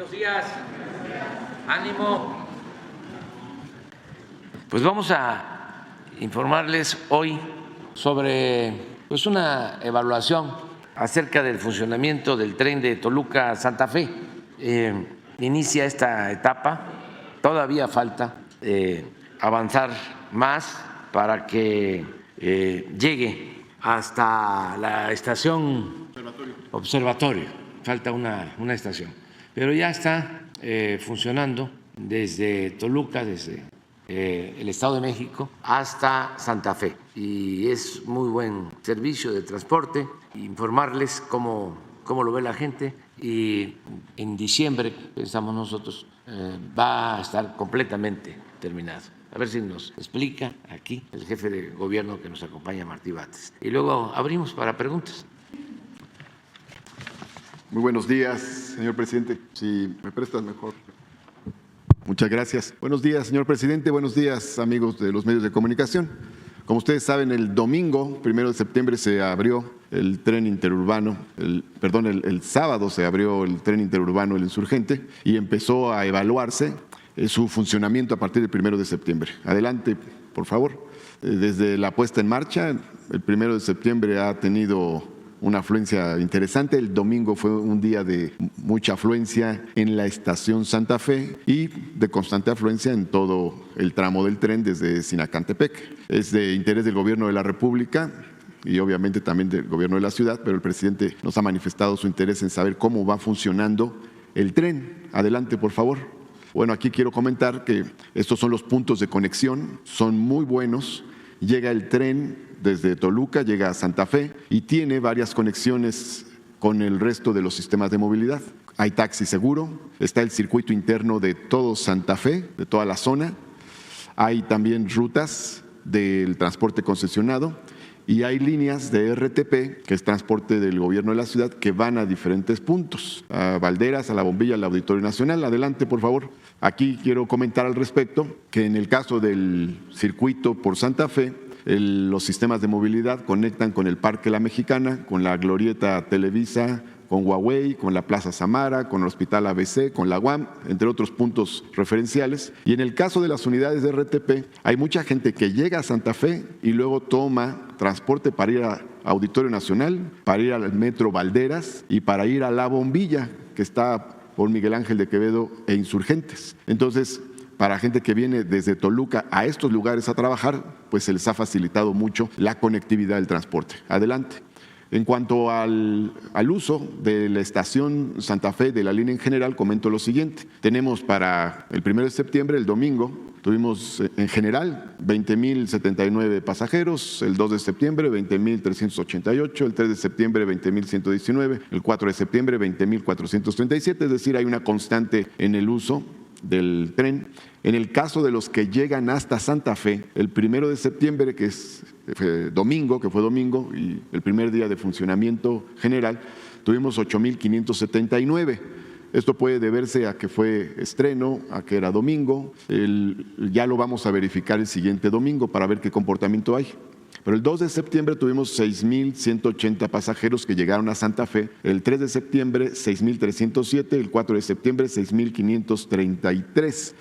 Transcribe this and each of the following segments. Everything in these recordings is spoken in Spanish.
Buenos días. Ánimo. Pues vamos a informarles hoy sobre una evaluación acerca del funcionamiento del tren de Toluca a Santa Fe. Inicia esta etapa, todavía falta avanzar más para que llegue hasta la estación observatorio. Falta una estación, pero ya está funcionando desde Toluca, desde el Estado de México hasta Santa Fe, y es muy buen servicio de transporte. Informarles cómo lo ve la gente, y en diciembre, pensamos nosotros, va a estar completamente terminado. A ver si nos explica aquí el jefe de gobierno que nos acompaña, Martí Batres, y luego abrimos para preguntas. Muy buenos días, señor presidente. Si me prestas mejor. Muchas gracias. Buenos días, señor presidente. Buenos días, amigos de los medios de comunicación. Como ustedes saben, el domingo, 1 de septiembre, se abrió el tren interurbano, el sábado se abrió el tren interurbano El Insurgente y empezó a evaluarse su funcionamiento a partir del 1 de septiembre. Adelante, por favor. Desde la puesta en marcha, el 1 de septiembre ha tenido una afluencia interesante. El domingo fue un día de mucha afluencia en la estación Santa Fe y de constante afluencia en todo el tramo del tren desde Sinacantepec. Es de interés del Gobierno de la República y obviamente también del Gobierno de la ciudad, pero el presidente nos ha manifestado su interés en saber cómo va funcionando el tren. Adelante, por favor. Bueno, aquí quiero comentar que estos son los puntos de conexión, son muy buenos. Llega el tren desde Toluca, llega a Santa Fe y tiene varias conexiones con el resto de los sistemas de movilidad. Hay taxi seguro, está el circuito interno de todo Santa Fe, de toda la zona. Hay también rutas del transporte concesionado y hay líneas de RTP, que es transporte del gobierno de la ciudad, que van a diferentes puntos, a Valderas, a La Bombilla, al Auditorio Nacional. Adelante, por favor. Aquí quiero comentar al respecto que en el caso del circuito por Santa Fe, los sistemas de movilidad conectan con el Parque La Mexicana, con la Glorieta Televisa, con Huawei, con la Plaza Samara, con el Hospital ABC, con la UAM, entre otros puntos referenciales. Y en el caso de las unidades de RTP, hay mucha gente que llega a Santa Fe y luego toma transporte para ir a Auditorio Nacional, para ir al Metro Valderas y para ir a La Bombilla, que está por Miguel Ángel de Quevedo e Insurgentes. Entonces, para gente que viene desde Toluca a estos lugares a trabajar, pues se les ha facilitado mucho la conectividad del transporte. Adelante. En cuanto al uso de la estación Santa Fe de la línea en general, comento lo siguiente. Tenemos para el 1 de septiembre, el domingo, tuvimos en general 20,079 pasajeros, el 2 de septiembre 20,388, el 3 de septiembre 20,119, el 4 de septiembre 20,437, es decir, hay una constante en el uso del tren. En el caso de los que llegan hasta Santa Fe, el 1 de septiembre, que fue domingo, y el primer día de funcionamiento general, tuvimos 8,579. Esto puede deberse a que fue estreno, a que era domingo. Ya lo vamos a verificar el siguiente domingo para ver qué comportamiento hay. Pero el 2 de septiembre tuvimos 6,180 pasajeros que llegaron a Santa Fe, el 3 de septiembre 6,307, el 4 de septiembre 6,533.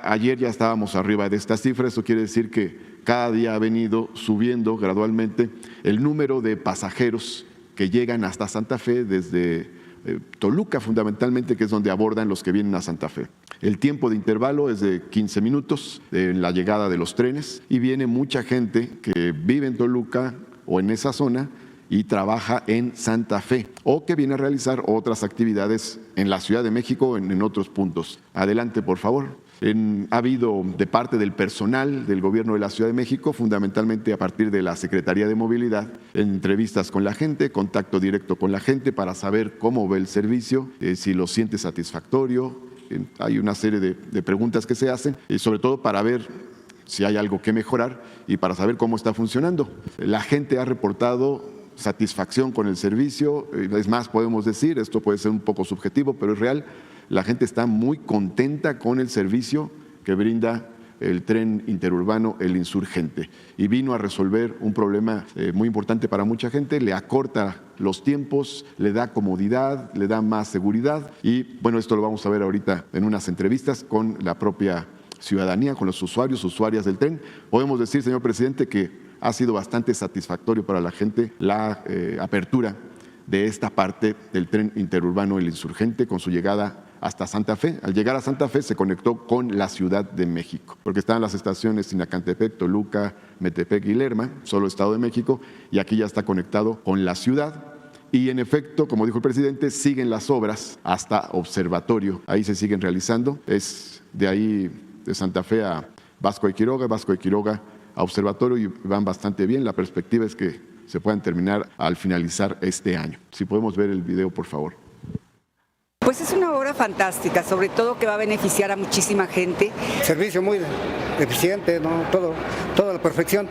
Ayer ya estábamos arriba de esta cifra. Eso quiere decir que cada día ha venido subiendo gradualmente el número de pasajeros que llegan hasta Santa Fe desde Toluca, fundamentalmente, que es donde abordan los que vienen a Santa Fe. El tiempo de intervalo es de 15 minutos en la llegada de los trenes y viene mucha gente que vive en Toluca o en esa zona y trabaja en Santa Fe o que viene a realizar otras actividades en la Ciudad de México o en otros puntos. Adelante, por favor. Ha habido de parte del personal del gobierno de la Ciudad de México, fundamentalmente a partir de la Secretaría de Movilidad, entrevistas con la gente, contacto directo con la gente para saber cómo ve el servicio, si lo siente satisfactorio. Hay una serie de preguntas que se hacen, sobre todo para ver si hay algo que mejorar y para saber cómo está funcionando. La gente ha reportado satisfacción con el servicio. Es más, podemos decir, esto puede ser un poco subjetivo, pero es real, la gente está muy contenta con el servicio que brinda el tren interurbano El Insurgente, y vino a resolver un problema muy importante para mucha gente. Le acorta los tiempos, le da comodidad, le da más seguridad, y bueno, esto lo vamos a ver ahorita en unas entrevistas con la propia ciudadanía, con los usuarios, usuarias del tren. Podemos decir, señor presidente, que ha sido bastante satisfactorio para la gente la apertura de esta parte del tren interurbano El Insurgente con su llegada hasta Santa Fe. Al llegar a Santa Fe se conectó con la Ciudad de México, porque estaban las estaciones Sinacantepec, Toluca, Metepec y Lerma, solo Estado de México, y aquí ya está conectado con la ciudad. Y en efecto, como dijo el presidente, siguen las obras hasta Observatorio, ahí se siguen realizando, es de ahí de Santa Fe a Vasco de Quiroga a Observatorio, y van bastante bien. La perspectiva es que se puedan terminar al finalizar este año. Si podemos ver el video, por favor. Pues es una obra fantástica, sobre todo que va a beneficiar a muchísima gente. Servicio muy eficiente, ¿no? Todo a la perfección.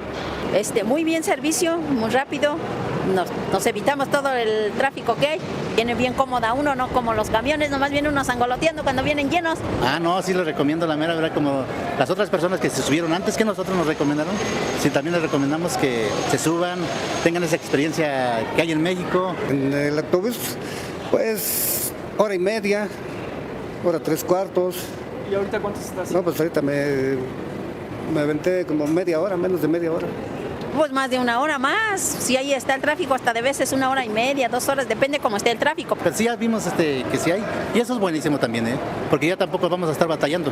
Muy bien servicio, muy rápido. Nos evitamos todo el tráfico que hay. Viene bien cómoda uno, no como los camiones, nomás viene uno sangoloteando cuando vienen llenos. No, sí les recomiendo la mera verdad, como las otras personas que se subieron antes que nosotros nos recomendaron. Sí, también les recomendamos que se suban, tengan esa experiencia que hay en México. En el autobús, pues, hora y media, hora 3/4. ¿Y ahorita cuánto estás haciendo? No, pues ahorita me aventé como media hora, menos de media hora. Pues más de una hora más. Si ahí está el tráfico, hasta de veces 1 hora y media, 2 horas, depende cómo esté el tráfico. Pero sí ya vimos que sí hay, y eso es buenísimo también, porque ya tampoco vamos a estar batallando.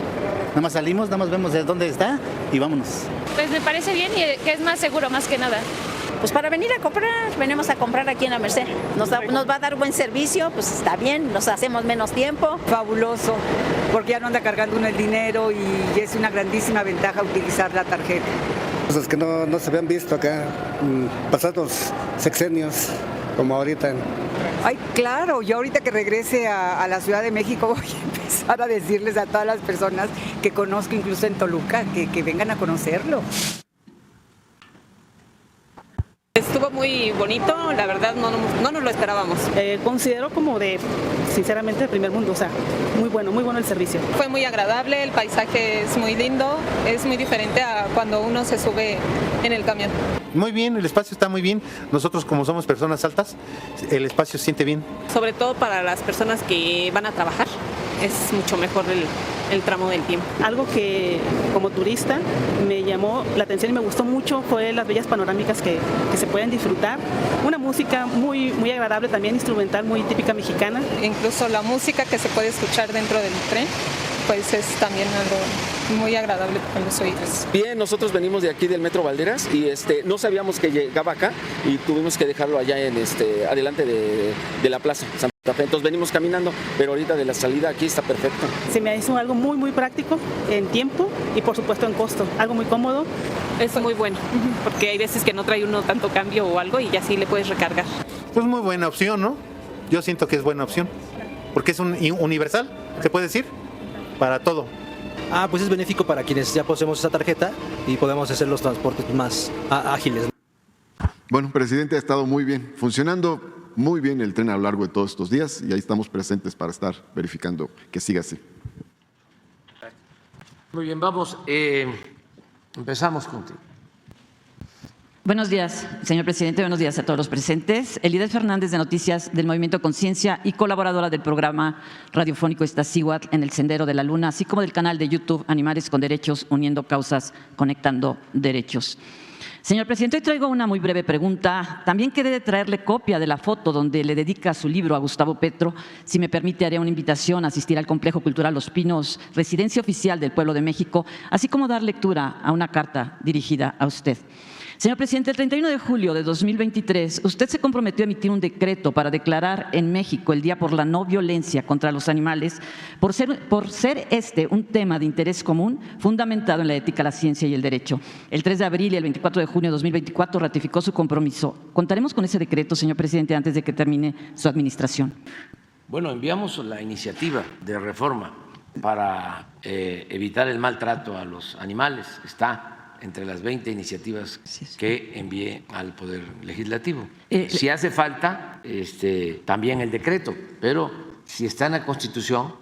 Nada más salimos, nada más vemos de dónde está y vámonos. Pues me parece bien y que es más seguro, más que nada. Pues para venir a comprar, venimos a comprar aquí en la Merced. Nos va a dar buen servicio, pues está bien, nos hacemos menos tiempo. Fabuloso, porque ya no anda cargando uno el dinero y es una grandísima ventaja utilizar la tarjeta. Cosas que no se habían visto acá, pasados sexenios, como ahorita. Ay, claro, yo ahorita que regrese a la Ciudad de México voy a empezar a decirles a todas las personas que conozco, incluso en Toluca, que vengan a conocerlo. Estuvo muy bonito, la verdad no nos lo esperábamos. Considero como sinceramente, de primer mundo, o sea, muy bueno el servicio. Fue muy agradable, el paisaje es muy lindo, es muy diferente a cuando uno se sube en el camión. Muy bien, el espacio está muy bien. Nosotros, como somos personas altas, el espacio se siente bien. Sobre todo para las personas que van a trabajar, es mucho mejor el tramo del tiempo. Algo que como turista me llamó la atención y me gustó mucho fue las bellas panorámicas que se pueden disfrutar. Una música muy agradable, también instrumental, muy típica mexicana. Incluso la música que se puede escuchar dentro del tren, pues es también algo muy agradable para los oídos. Bien, nosotros venimos de aquí del Metro Valderas y no sabíamos que llegaba acá y tuvimos que dejarlo allá en adelante de la plaza Santa Fe. Entonces venimos caminando, pero ahorita de la salida aquí está perfecto. Se me hizo algo muy práctico en tiempo y por supuesto en costo, algo muy cómodo. Es muy bueno, porque hay veces que no trae uno tanto cambio o algo y ya sí le puedes recargar. Pues muy buena opción, ¿no? Yo siento que es buena opción, porque es universal, se puede decir, para todo. Pues es benéfico para quienes ya poseemos esa tarjeta y podemos hacer los transportes más ágiles. Bueno, presidente, ha estado muy bien, funcionando muy bien el tren a lo largo de todos estos días, y ahí estamos presentes para estar verificando que siga así. Muy bien, vamos, empezamos contigo. Buenos días, señor presidente. Buenos días a todos los presentes. Elideth Fernández, de Noticias del Movimiento Conciencia y colaboradora del programa radiofónico Iztaccíhuatl en el Sendero de la Luna, así como del canal de YouTube Animales con Derechos, Uniendo Causas, Conectando Derechos. Señor presidente, hoy traigo una muy breve pregunta. También quedé de traerle copia de la foto donde le dedica su libro a Gustavo Petro. Si me permite, haré una invitación a asistir al Complejo Cultural Los Pinos, residencia oficial del Pueblo de México, así como dar lectura a una carta dirigida a usted. Señor presidente, el 31 de julio de 2023, usted se comprometió a emitir un decreto para declarar en México el Día por la No Violencia contra los Animales, por ser este un tema de interés común fundamentado en la ética, la ciencia y el derecho. El 3 de abril y el 24 de junio de 2024 ratificó su compromiso. ¿Contaremos con ese decreto, señor presidente, antes de que termine su administración? Bueno, enviamos la iniciativa de reforma para evitar el maltrato a los animales. Está entre las 20 iniciativas que envié al Poder Legislativo. Si hace falta, también el decreto, pero si está en la Constitución,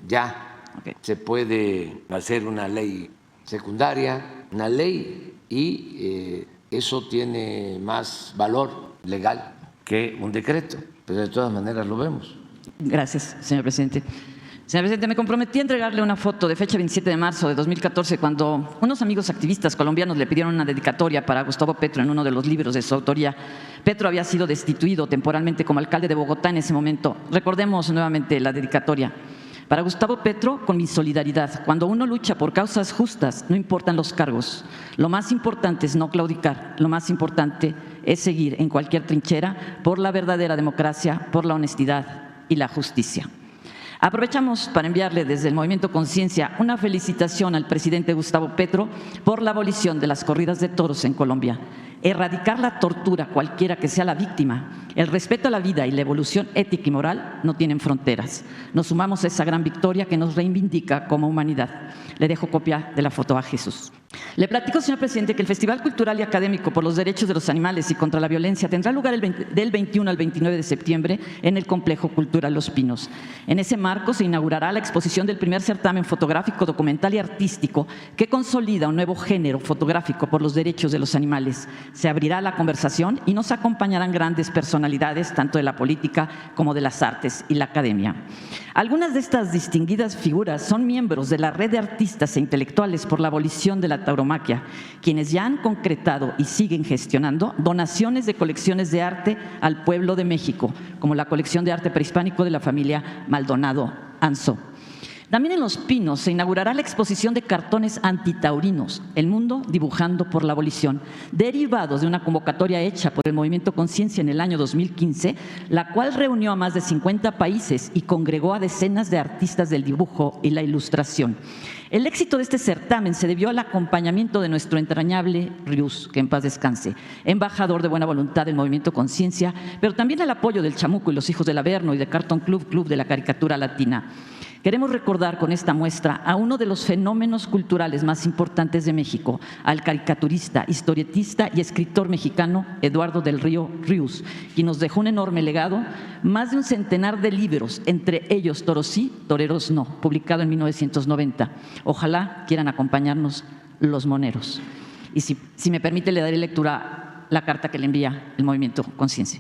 ya se puede hacer una ley secundaria, una ley, y eso tiene más valor legal que un decreto, pero de todas maneras lo vemos. Gracias, señor presidente. Señor presidente, me comprometí a entregarle una foto de fecha 27 de marzo de 2014 cuando unos amigos activistas colombianos le pidieron una dedicatoria para Gustavo Petro en uno de los libros de su autoría. Petro había sido destituido temporalmente como alcalde de Bogotá en ese momento. Recordemos nuevamente la dedicatoria. Para Gustavo Petro, con mi solidaridad, cuando uno lucha por causas justas, no importan los cargos. Lo más importante es no claudicar, lo más importante es seguir en cualquier trinchera por la verdadera democracia, por la honestidad y la justicia. Aprovechamos para enviarle desde el Movimiento Conciencia una felicitación al presidente Gustavo Petro por la abolición de las corridas de toros en Colombia. Erradicar la tortura, cualquiera que sea la víctima, el respeto a la vida y la evolución ética y moral no tienen fronteras. Nos sumamos a esa gran victoria que nos reivindica como humanidad. Le dejo copia de la foto a Jesús. Le platico, señor presidente, que el Festival Cultural y Académico por los Derechos de los Animales y contra la Violencia tendrá lugar del 21 al 29 de septiembre en el Complejo Cultural Los Pinos. En ese marco se inaugurará la exposición del primer certamen fotográfico, documental y artístico que consolida un nuevo género fotográfico por los derechos de los animales. Se abrirá la conversación y nos acompañarán grandes personalidades, tanto de la política como de las artes y la academia. Algunas de estas distinguidas figuras son miembros de la red de artistas e intelectuales por la abolición de la tauromaquia, quienes ya han concretado y siguen gestionando donaciones de colecciones de arte al pueblo de México, como la colección de arte prehispánico de la familia Maldonado Anzo. También en Los Pinos se inaugurará la exposición de cartones antitaurinos, El mundo dibujando por la abolición, derivados de una convocatoria hecha por el Movimiento Conciencia en el año 2015, la cual reunió a más de 50 países y congregó a decenas de artistas del dibujo y la ilustración. El éxito de este certamen se debió al acompañamiento de nuestro entrañable Rius, que en paz descanse, embajador de buena voluntad del Movimiento Conciencia, pero también al apoyo del Chamuco y los Hijos del Averno y de Cartoon Club, Club de la Caricatura Latina. Queremos recordar con esta muestra a uno de los fenómenos culturales más importantes de México, al caricaturista, historietista y escritor mexicano Eduardo del Río Rius, quien nos dejó un enorme legado, más de un centenar de libros, entre ellos Toros sí, Toreros no, publicado en 1990. Ojalá quieran acompañarnos los moneros. Y si me permite, le daré lectura a la carta que le envía el Movimiento Conciencia.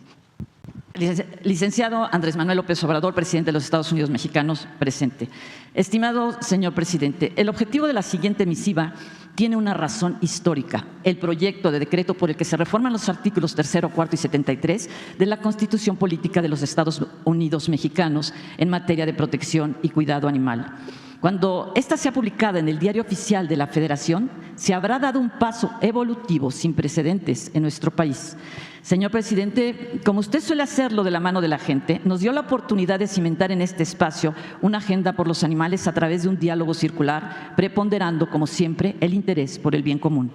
Licenciado Andrés Manuel López Obrador, presidente de los Estados Unidos mexicanos, presente. Estimado señor presidente, el objetivo de la siguiente misiva tiene una razón histórica: el proyecto de decreto por el que se reforman los artículos 3, 4 y 73 de la Constitución Política de los Estados Unidos mexicanos en materia de protección y cuidado animal. Cuando ésta sea publicada en el Diario Oficial de la Federación, se habrá dado un paso evolutivo sin precedentes en nuestro país. Señor presidente, como usted suele hacerlo de la mano de la gente, nos dio la oportunidad de cimentar en este espacio una agenda por los animales a través de un diálogo circular, preponderando, como siempre, el interés por el bien común.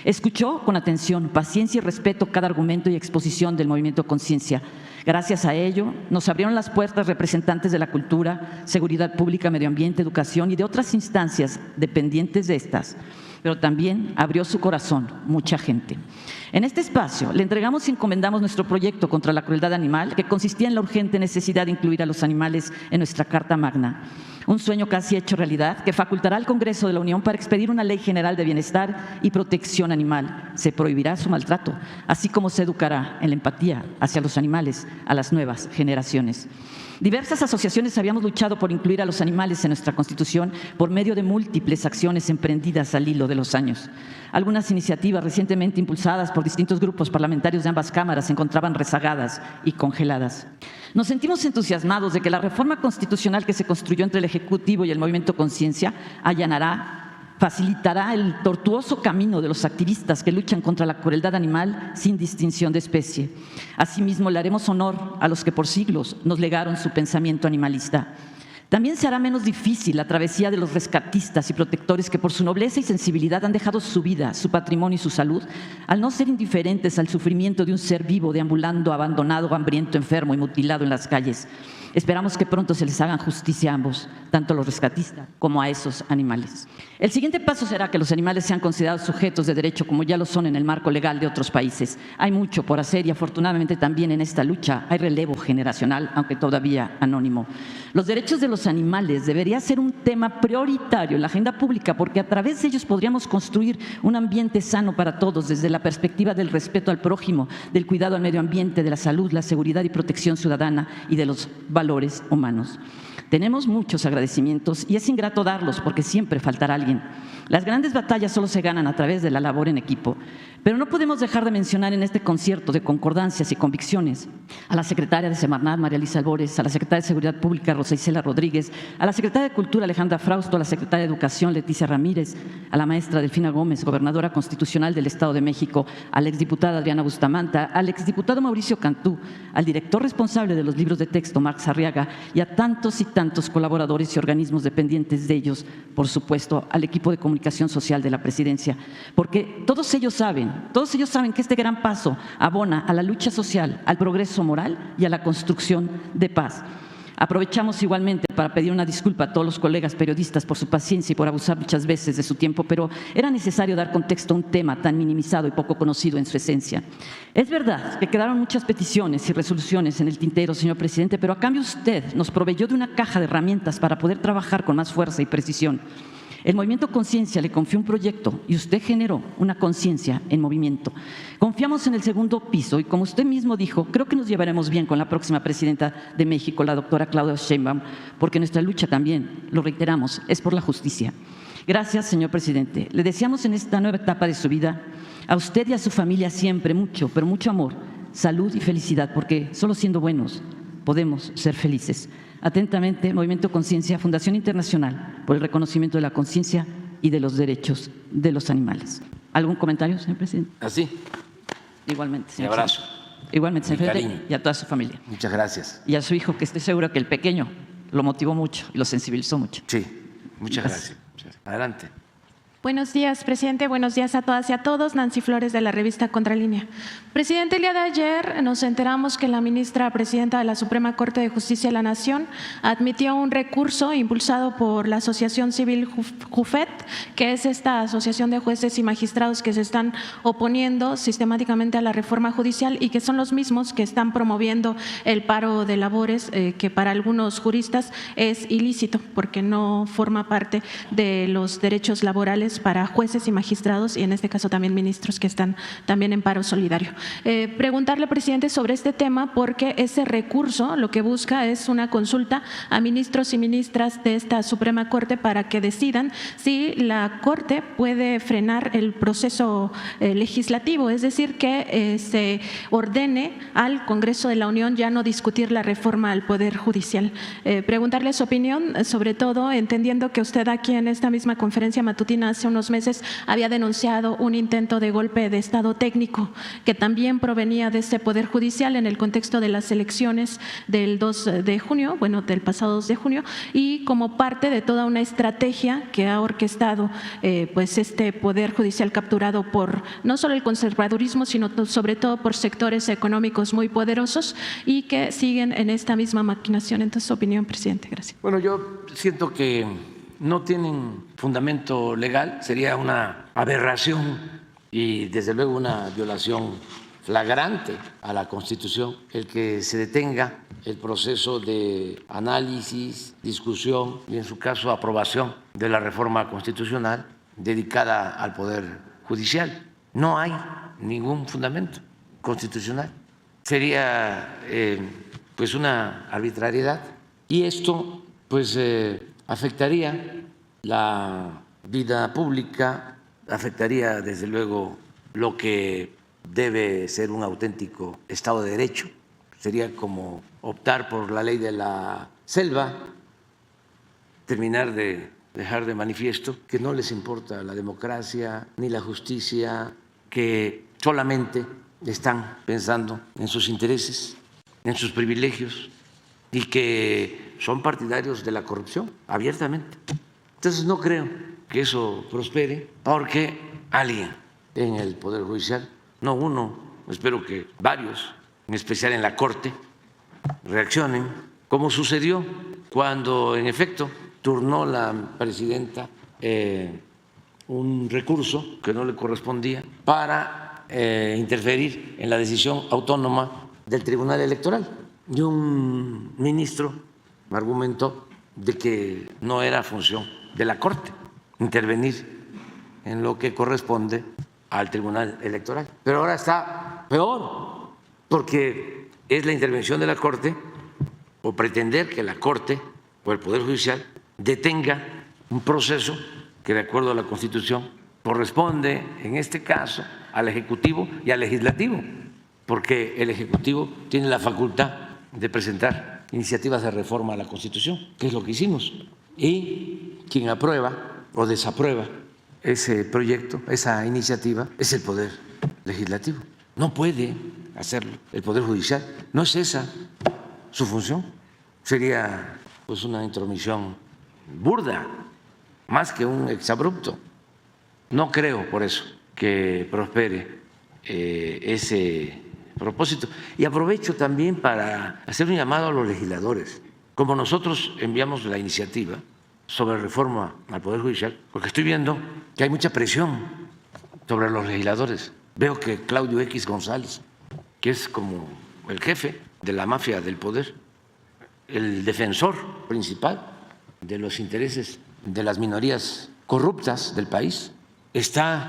Escuchó con atención, paciencia y respeto cada argumento y exposición del Movimiento Conciencia. Gracias a ello, nos abrieron las puertas representantes de la cultura, seguridad pública, medio ambiente, educación y de otras instancias dependientes de estas, pero también abrió su corazón mucha gente. En este espacio le entregamos y encomendamos nuestro proyecto contra la crueldad animal, que consistía en la urgente necesidad de incluir a los animales en nuestra Carta Magna. Un sueño casi hecho realidad que facultará al Congreso de la Unión para expedir una ley general de bienestar y protección animal. Se prohibirá su maltrato, así como se educará en la empatía hacia los animales a las nuevas generaciones. Diversas asociaciones habíamos luchado por incluir a los animales en nuestra Constitución por medio de múltiples acciones emprendidas al hilo de los años. Algunas iniciativas recientemente impulsadas por distintos grupos parlamentarios de ambas cámaras se encontraban rezagadas y congeladas. Nos sentimos entusiasmados de que la reforma constitucional que se construyó entre el Ejecutivo y el Movimiento Conciencia facilitará el tortuoso camino de los activistas que luchan contra la crueldad animal sin distinción de especie. Asimismo, le haremos honor a los que por siglos nos legaron su pensamiento animalista. También se hará menos difícil la travesía de los rescatistas y protectores que por su nobleza y sensibilidad han dejado su vida, su patrimonio y su salud, al no ser indiferentes al sufrimiento de un ser vivo deambulando, abandonado, hambriento, enfermo y mutilado en las calles. Esperamos que pronto se les haga justicia a ambos, tanto a los rescatistas como a esos animales. El siguiente paso será que los animales sean considerados sujetos de derecho como ya lo son en el marco legal de otros países. Hay mucho por hacer y afortunadamente también en esta lucha hay relevo generacional, aunque todavía anónimo. Los derechos de los animales debería ser un tema prioritario en la agenda pública porque a través de ellos podríamos construir un ambiente sano para todos desde la perspectiva del respeto al prójimo, del cuidado al medio ambiente, de la salud, la seguridad y protección ciudadana y de los valores humanos. Tenemos muchos agradecimientos y es ingrato darlos porque siempre faltará alguien. Las grandes batallas solo se ganan a través de la labor en equipo, pero no podemos dejar de mencionar en este concierto de concordancias y convicciones a la secretaria de Semarnat, María Luisa Albores, a la secretaria de Seguridad Pública, Rosa Isela Rodríguez, a la secretaria de Cultura, Alejandra Frausto, a la secretaria de Educación, Leticia Ramírez, a la maestra Delfina Gómez, gobernadora constitucional del Estado de México, a la exdiputada Adriana Bustamante, al exdiputado Mauricio Cantú, al director responsable de los libros de texto, Marx Arriaga, y a tantos y tantos colaboradores y organismos dependientes de ellos, por supuesto, al equipo de comunicación social de la presidencia, porque todos ellos saben que este gran paso abona a la lucha social, al progreso moral y a la construcción de paz. Aprovechamos igualmente para pedir una disculpa a todos los colegas periodistas por su paciencia y por abusar muchas veces de su tiempo, pero era necesario dar contexto a un tema tan minimizado y poco conocido en su esencia. Es verdad que quedaron muchas peticiones y resoluciones en el tintero, señor presidente, pero a cambio usted nos proveyó de una caja de herramientas para poder trabajar con más fuerza y precisión. El Movimiento Conciencia le confió un proyecto y usted generó una conciencia en movimiento. Confiamos en el segundo piso y, como usted mismo dijo, creo que nos llevaremos bien con la próxima presidenta de México, la doctora Claudia Sheinbaum, porque nuestra lucha también, lo reiteramos, es por la justicia. Gracias, señor presidente. Le deseamos en esta nueva etapa de su vida a usted y a su familia siempre mucho, pero mucho amor, salud y felicidad, porque solo siendo buenos podemos ser felices. Atentamente, Movimiento Conciencia, Fundación Internacional por el Reconocimiento de la Conciencia y de los Derechos de los Animales. ¿Algún comentario, señor presidente? Así. Igualmente, señor. Un abrazo. Presidente. Igualmente, señor presidente, y a toda su familia. Muchas gracias. Y a su hijo, que estoy seguro que el pequeño lo motivó mucho y lo sensibilizó mucho. Sí, muchas gracias. Adelante. Buenos días, presidente. Buenos días a todas y a todos. Nancy Flores, de la revista Contralínea. Presidente, el día de ayer nos enteramos que la ministra presidenta de la Suprema Corte de Justicia de la Nación admitió un recurso impulsado por la Asociación Civil JUFET, que es esta asociación de jueces y magistrados que se están oponiendo sistemáticamente a la reforma judicial y que son los mismos que están promoviendo el paro de labores, que para algunos juristas es ilícito porque no forma parte de los derechos laborales para jueces y magistrados y en este caso también ministros que están también en paro solidario. Preguntarle, presidente, sobre este tema porque ese recurso lo que busca es una consulta a ministros y ministras de esta Suprema Corte para que decidan si la Corte puede frenar el proceso legislativo, es decir, que se ordene al Congreso de la Unión ya no discutir la reforma al Poder Judicial. Preguntarle su opinión, sobre todo entendiendo que usted aquí en esta misma conferencia matutina hace unos meses había denunciado un intento de golpe de Estado técnico que también provenía de este Poder Judicial en el contexto de las elecciones del 2 de junio, bueno, del pasado 2 de junio, y como parte de toda una estrategia que ha orquestado pues este Poder Judicial capturado por no solo el conservadurismo, sino sobre todo por sectores económicos muy poderosos y que siguen en esta misma maquinación. Entonces, su opinión, presidente. Gracias. Bueno, yo siento que no tienen fundamento legal, sería una aberración y desde luego una violación flagrante a la Constitución el que se detenga el proceso de análisis, discusión y en su caso aprobación de la reforma constitucional dedicada al Poder Judicial. No hay ningún fundamento constitucional. Sería pues una arbitrariedad y esto pues afectaría la vida pública, afectaría desde luego lo que debe ser un auténtico Estado de Derecho. Sería como optar por la ley de la selva, terminar de dejar de manifiesto que no les importa la democracia ni la justicia, que solamente están pensando en sus intereses, en sus privilegios y que son partidarios de la corrupción abiertamente. Entonces no creo que eso prospere porque alguien en el Poder Judicial, no uno, espero que varios, en especial en la Corte, reaccionen como sucedió cuando en efecto turnó la presidenta un recurso que no le correspondía para interferir en la decisión autónoma del Tribunal Electoral. Y un ministro me argumentó de que no era función de la Corte intervenir en lo que corresponde al Tribunal Electoral. Pero ahora está peor, porque es la intervención de la Corte o pretender que la Corte o el Poder Judicial detenga un proceso que, de acuerdo a la Constitución, corresponde en este caso al Ejecutivo y al Legislativo, porque el Ejecutivo tiene la facultad de presentar iniciativas de reforma a la Constitución, que es lo que hicimos, y quien aprueba o desaprueba ese proyecto, esa iniciativa, es el Poder Legislativo. No puede hacerlo el Poder Judicial, no es esa su función. Sería pues una intromisión burda, más que un exabrupto. No creo por eso que prospere ese propósito. Y aprovecho también para hacer un llamado a los legisladores. Como nosotros enviamos la iniciativa sobre reforma al Poder Judicial, porque estoy viendo que hay mucha presión sobre los legisladores. Veo que Claudio X González, que es como el jefe de la mafia del poder, el defensor principal de los intereses de las minorías corruptas del país, está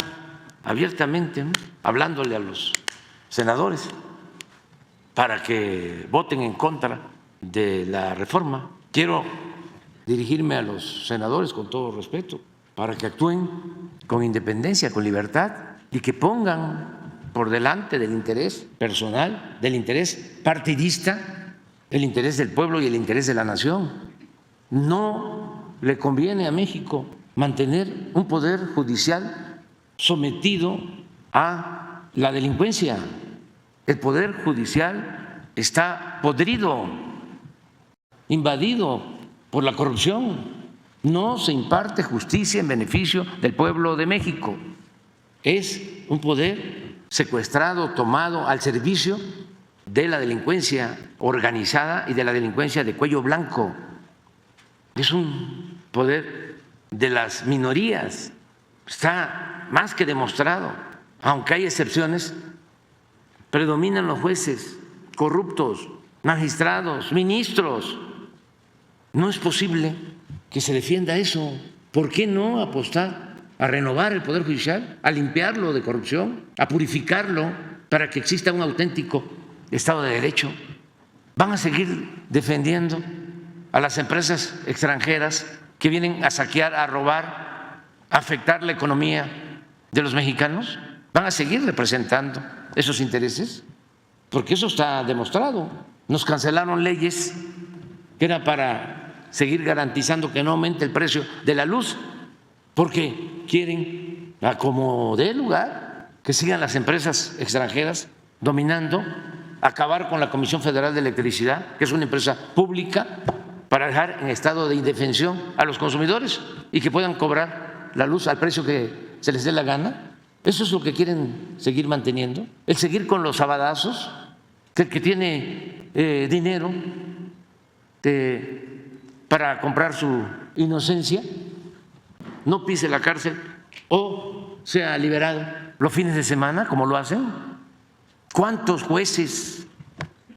abiertamente, ¿no?, hablándole a los senadores para que voten en contra de la reforma. Quiero dirigirme a los senadores con todo respeto para que actúen con independencia, con libertad y que pongan por delante del interés personal, del interés partidista, el interés del pueblo y el interés de la nación. No le conviene a México mantener un poder judicial sometido a la delincuencia. El poder judicial está podrido, invadido por la corrupción. No se imparte justicia en beneficio del pueblo de México. Es un poder secuestrado, tomado al servicio de la delincuencia organizada y de la delincuencia de cuello blanco. Es un poder de las minorías. Está más que demostrado. Aunque hay excepciones, predominan los jueces corruptos, magistrados, ministros. No es posible que se defienda eso. ¿Por qué no apostar a renovar el Poder Judicial, a limpiarlo de corrupción, a purificarlo para que exista un auténtico Estado de Derecho? Van a seguir defendiendo a las empresas extranjeras que vienen a saquear, a robar, a afectar la economía de los mexicanos. Van a seguir representando esos intereses, porque eso está demostrado. Nos cancelaron leyes que era para seguir garantizando que no aumente el precio de la luz, porque quieren, a como dé lugar, que sigan las empresas extranjeras dominando, acabar con la Comisión Federal de Electricidad, que es una empresa pública, para dejar en estado de indefensión a los consumidores y que puedan cobrar la luz al precio que se les dé la gana. Eso es lo que quieren seguir manteniendo, el seguir con los sabadazos, que el que tiene dinero para comprar su inocencia no pise la cárcel o sea liberado los fines de semana, como lo hacen. ¿Cuántos jueces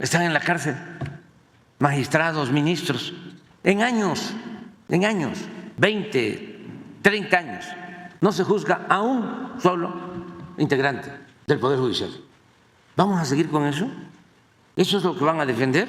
están en la cárcel? Magistrados, ministros, en años, 20, 30 años, no se juzga a un solo integrante del Poder Judicial. ¿Vamos a seguir con eso? ¿Eso es lo que van a defender?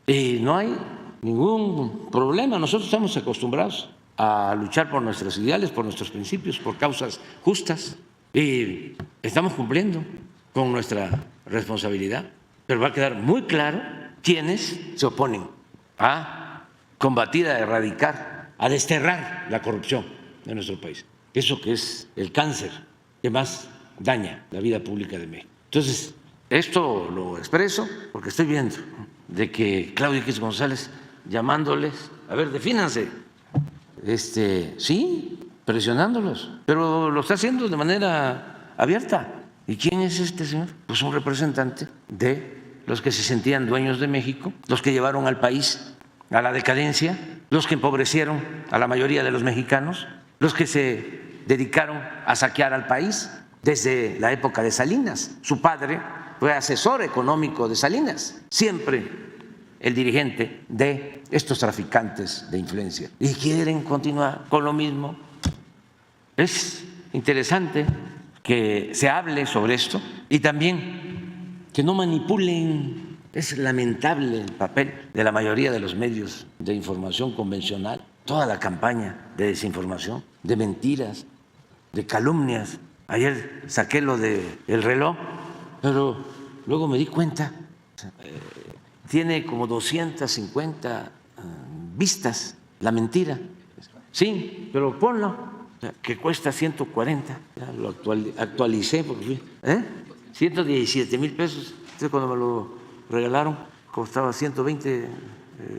Y no hay ningún problema. Nosotros estamos acostumbrados a luchar por nuestros ideales, por nuestros principios, por causas justas, y estamos cumpliendo con nuestra responsabilidad. Pero va a quedar muy claro quiénes se oponen a combatir, a erradicar, a desterrar la corrupción de nuestro país. Eso que es el cáncer que más daña la vida pública de México. Entonces, esto lo expreso porque estoy viendo de que Claudio X González llamándoles, a ver, defínanse, sí, presionándolos, pero lo está haciendo de manera abierta. ¿Y quién es este señor? Pues un representante de los que se sentían dueños de México, los que llevaron al país a la decadencia, los que empobrecieron a la mayoría de los mexicanos, los que se dedicaron a saquear al país desde la época de Salinas. Su padre fue asesor económico de Salinas, siempre el dirigente de estos traficantes de influencia. Y quieren continuar con lo mismo. Es interesante que se hable sobre esto y también que no manipulen. Es lamentable el papel de la mayoría de los medios de información convencional, toda la campaña de desinformación, de mentiras, de calumnias. Ayer saqué lo del reloj, pero luego me di cuenta, tiene como 250 vistas la mentira. Sí, pero ponlo, que cuesta 140, ya lo actualicé porque 117,000 pesos. Entonces, cuando me lo regalaron costaba $120,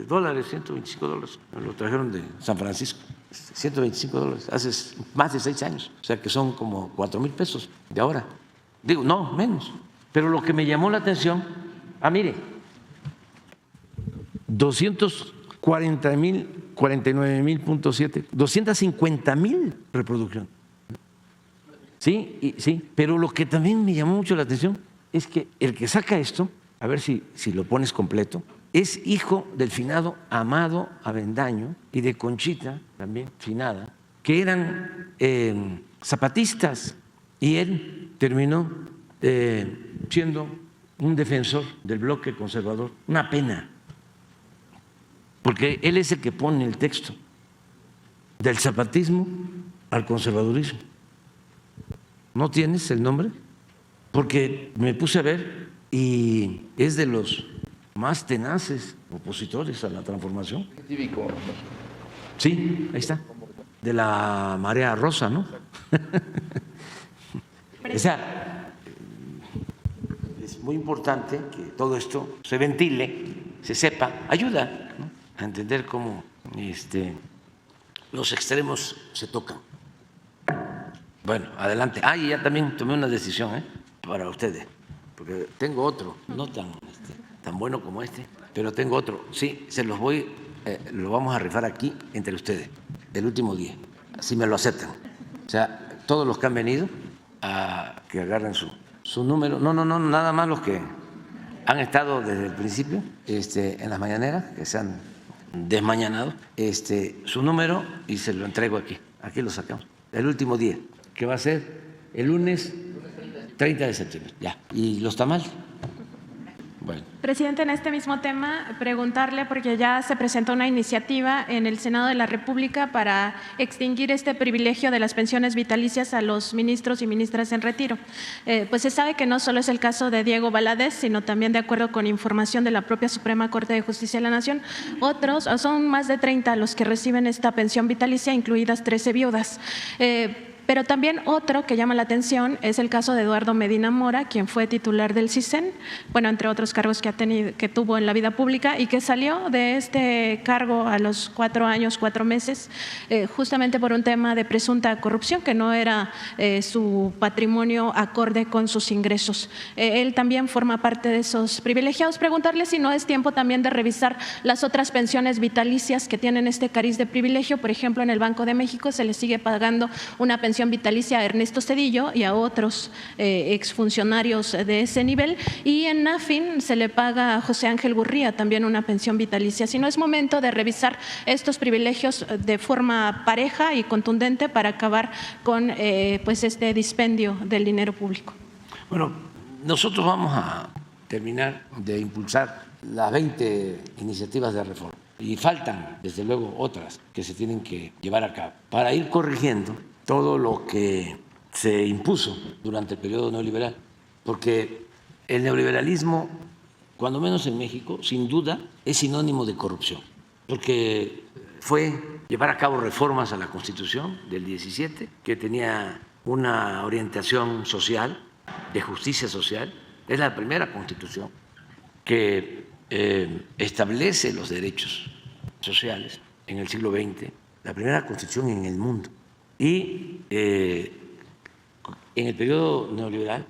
$125. Me lo trajeron de San Francisco, $125, hace más de 6 años. O sea que son como 4,000 pesos de ahora. Digo, no, menos. Pero lo que me llamó la atención, mire, 240,000, 49,000.7, 250,000 reproducciones. Sí, sí, pero lo que también me llamó mucho la atención es que el que saca esto, a ver si lo pones completo, es hijo del finado Amado Avendaño y de Conchita, también finada, que eran zapatistas, y él terminó siendo un defensor del bloque conservador. Una pena, porque él es el que pone el texto del zapatismo al conservadurismo. ¿No tienes el nombre? Porque me puse a ver y es de los más tenaces opositores a la transformación. Sí, ahí está, de la Marea Rosa, ¿no? O sea, es muy importante que todo esto se ventile, se sepa, ayuda, ¿no?, a entender cómo los extremos se tocan. Bueno, adelante. Y ya también tomé una decisión para ustedes, porque tengo otro, no tan bueno como este, pero tengo otro. Sí, se los voy, lo vamos a rifar aquí entre ustedes, el último día, si me lo aceptan. O sea, todos los que han venido a que agarren su número, no, nada más los que han estado desde el principio en las mañaneras, que se han desmañanado, su número, y se lo entrego aquí lo sacamos, el último día, que va a ser el lunes 30 de septiembre, ya. ¿Y los tamales? Bueno. Presidente, en este mismo tema, preguntarle, porque ya se presentó una iniciativa en el Senado de la República para extinguir este privilegio de las pensiones vitalicias a los ministros y ministras en retiro. Pues se sabe que no solo es el caso de Diego Valadez, sino también, de acuerdo con información de la propia Suprema Corte de Justicia de la Nación, son más de 30 los que reciben esta pensión vitalicia, incluidas 13 viudas. Pero también otro que llama la atención es el caso de Eduardo Medina Mora, quien fue titular del CISEN, entre otros cargos que tuvo en la vida pública, y que salió de este cargo a los 4 años, 4 meses, justamente por un tema de presunta corrupción, que no era su patrimonio acorde con sus ingresos. Él también forma parte de esos privilegiados. Preguntarle si no es tiempo también de revisar las otras pensiones vitalicias que tienen este cariz de privilegio. Por ejemplo, en el Banco de México se le sigue pagando una pensión vitalicia a Ernesto Zedillo y a otros exfuncionarios de ese nivel, y en NAFIN se le paga a José Ángel Gurría también una pensión vitalicia. Si no es momento de revisar estos privilegios de forma pareja y contundente para acabar con este dispendio del dinero público. Bueno, nosotros vamos a terminar de impulsar las 20 iniciativas de reforma, y faltan desde luego otras que se tienen que llevar a cabo para ir corrigiendo todo lo que se impuso durante el periodo neoliberal, porque el neoliberalismo, cuando menos en México, sin duda es sinónimo de corrupción, porque fue llevar a cabo reformas a la Constitución del 17, que tenía una orientación social, de justicia social. Es la primera Constitución que establece los derechos sociales en el siglo XX, la primera Constitución en el mundo. Y en el periodo neoliberal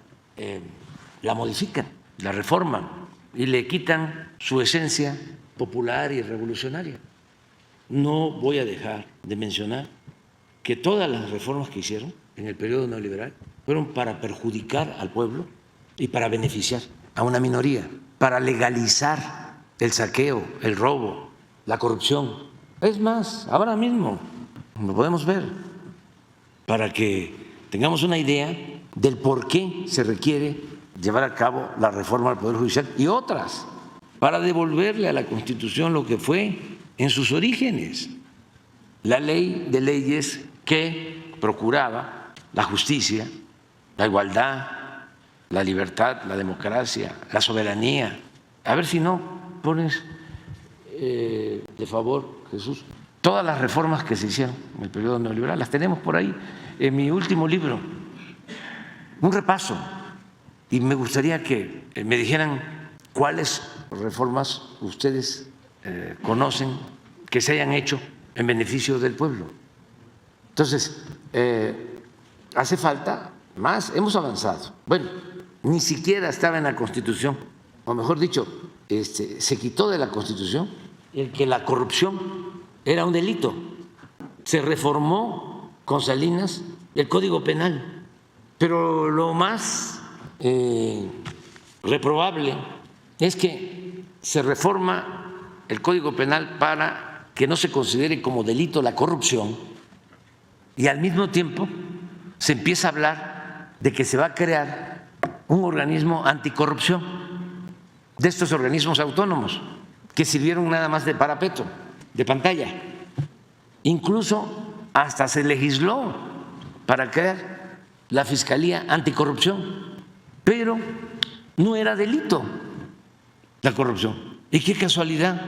la modifican, la reforman y le quitan su esencia popular y revolucionaria. No voy a dejar de mencionar que todas las reformas que hicieron en el periodo neoliberal fueron para perjudicar al pueblo y para beneficiar a una minoría, para legalizar el saqueo, el robo, la corrupción. Es más, ahora mismo lo podemos ver, para que tengamos una idea del por qué se requiere llevar a cabo la reforma al Poder Judicial y otras, para devolverle a la Constitución lo que fue en sus orígenes, la ley de leyes que procuraba la justicia, la igualdad, la libertad, la democracia, la soberanía. A ver si no pones de favor, Jesús, todas las reformas que se hicieron en el periodo neoliberal, las tenemos por ahí en mi último libro, un repaso, y me gustaría que me dijeran cuáles reformas ustedes conocen que se hayan hecho en beneficio del pueblo. Entonces, hace falta más, hemos avanzado. Bueno, ni siquiera estaba en la Constitución, o mejor dicho, se quitó de la Constitución el que la corrupción era un delito. Se reformó con Salinas el Código Penal, pero lo más reprobable es que se reforma el Código Penal para que no se considere como delito la corrupción y al mismo tiempo se empieza a hablar de que se va a crear un organismo anticorrupción, de estos organismos autónomos que sirvieron nada más de parapeto, de pantalla. Incluso hasta se legisló para crear la Fiscalía Anticorrupción, pero no era delito la corrupción. Y qué casualidad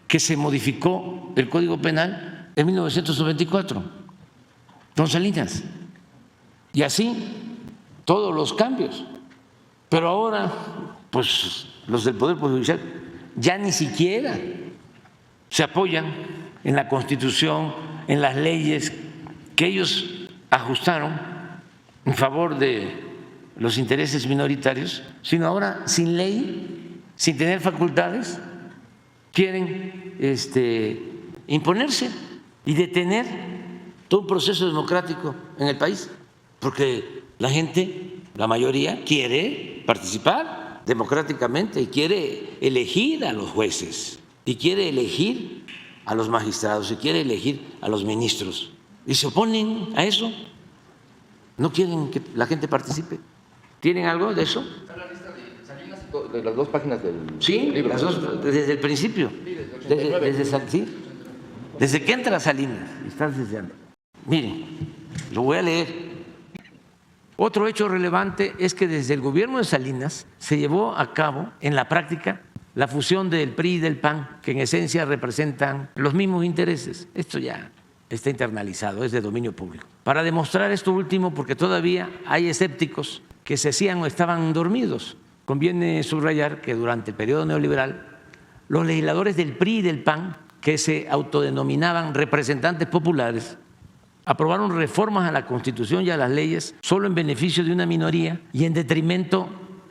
que se modificó el Código Penal en 1994, con Salinas, y así todos los cambios. Pero ahora, pues los del Poder Judicial ya ni siquiera se apoyan en la Constitución, en las leyes que ellos ajustaron en favor de los intereses minoritarios, sino ahora sin ley, sin tener facultades, quieren imponerse y detener todo un proceso democrático en el país, porque la gente, la mayoría, quiere participar democráticamente y quiere elegir a los jueces y quiere elegir a los magistrados y quiere elegir a los ministros, y se oponen a eso, no quieren que la gente participe. ¿Tienen algo de eso? Está la lista de Salinas, de las dos páginas del sí, libro. Las dos, desde el principio. Sí, desde que entra Salinas, estás deseando. Miren, lo voy a leer. Otro hecho relevante es que desde el gobierno de Salinas se llevó a cabo en la práctica la fusión del PRI y del PAN, que en esencia representan los mismos intereses. Esto ya está internalizado, es de dominio público. Para demostrar esto último, porque todavía hay escépticos que se hacían o estaban dormidos, conviene subrayar que durante el periodo neoliberal los legisladores del PRI y del PAN, que se autodenominaban representantes populares, aprobaron reformas a la Constitución y a las leyes solo en beneficio de una minoría y en detrimento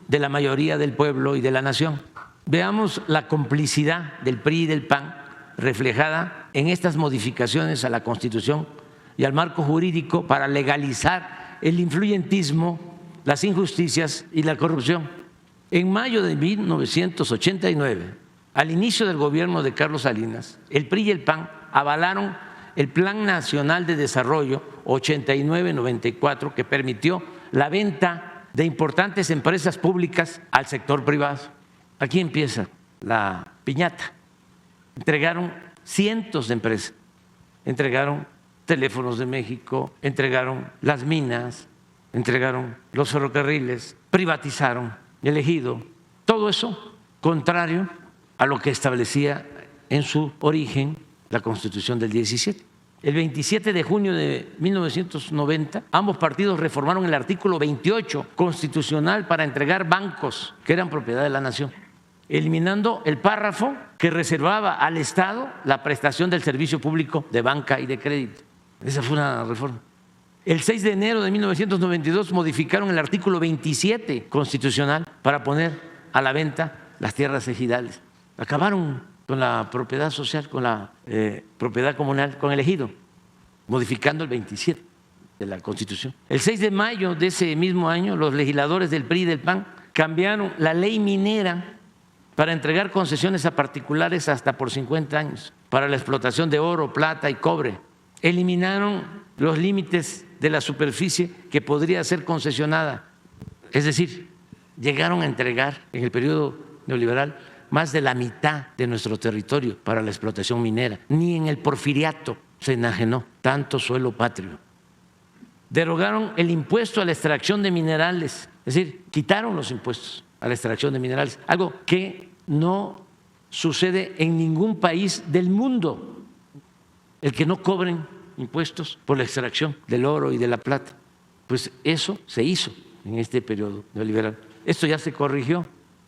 de la mayoría del pueblo y de la nación. Veamos la complicidad del PRI y del PAN reflejada en estas modificaciones a la Constitución y al marco jurídico para legalizar el influyentismo, las injusticias y la corrupción. En mayo de 1989, al inicio del gobierno de Carlos Salinas, el PRI y el PAN avalaron el Plan Nacional de Desarrollo 89-94, que permitió la venta de importantes empresas públicas al sector privado. Aquí empieza la piñata. Entregaron cientos de empresas, entregaron Teléfonos de México, entregaron las minas, entregaron los ferrocarriles, privatizaron el ejido. Todo eso contrario a lo que establecía en su origen la Constitución del 17. El 27 de junio de 1990, ambos partidos reformaron el artículo 28 constitucional para entregar bancos que eran propiedad de la nación, eliminando el párrafo que reservaba al Estado la prestación del servicio público de banca y de crédito. Esa fue una reforma. El 6 de enero de 1992 modificaron el artículo 27 constitucional para poner a la venta las tierras ejidales. Acabaron con la propiedad social, con la propiedad comunal, con el ejido, modificando el 27 de la Constitución. El 6 de mayo de ese mismo año, los legisladores del PRI y del PAN cambiaron la ley minera para entregar concesiones a particulares hasta por 50 años para la explotación de oro, plata y cobre. Eliminaron los límites de la superficie que podría ser concesionada. Es decir, llegaron a entregar en el periodo neoliberal más de la mitad de nuestro territorio para la explotación minera. Ni en el porfiriato se enajenó tanto suelo patrio. Derogaron el impuesto a la extracción de minerales, es decir, quitaron los impuestos a la extracción de minerales, algo que no sucede en ningún país del mundo, el que no cobren impuestos por la extracción del oro y de la plata. Pues eso se hizo en este periodo neoliberal. Esto ya se corrigió,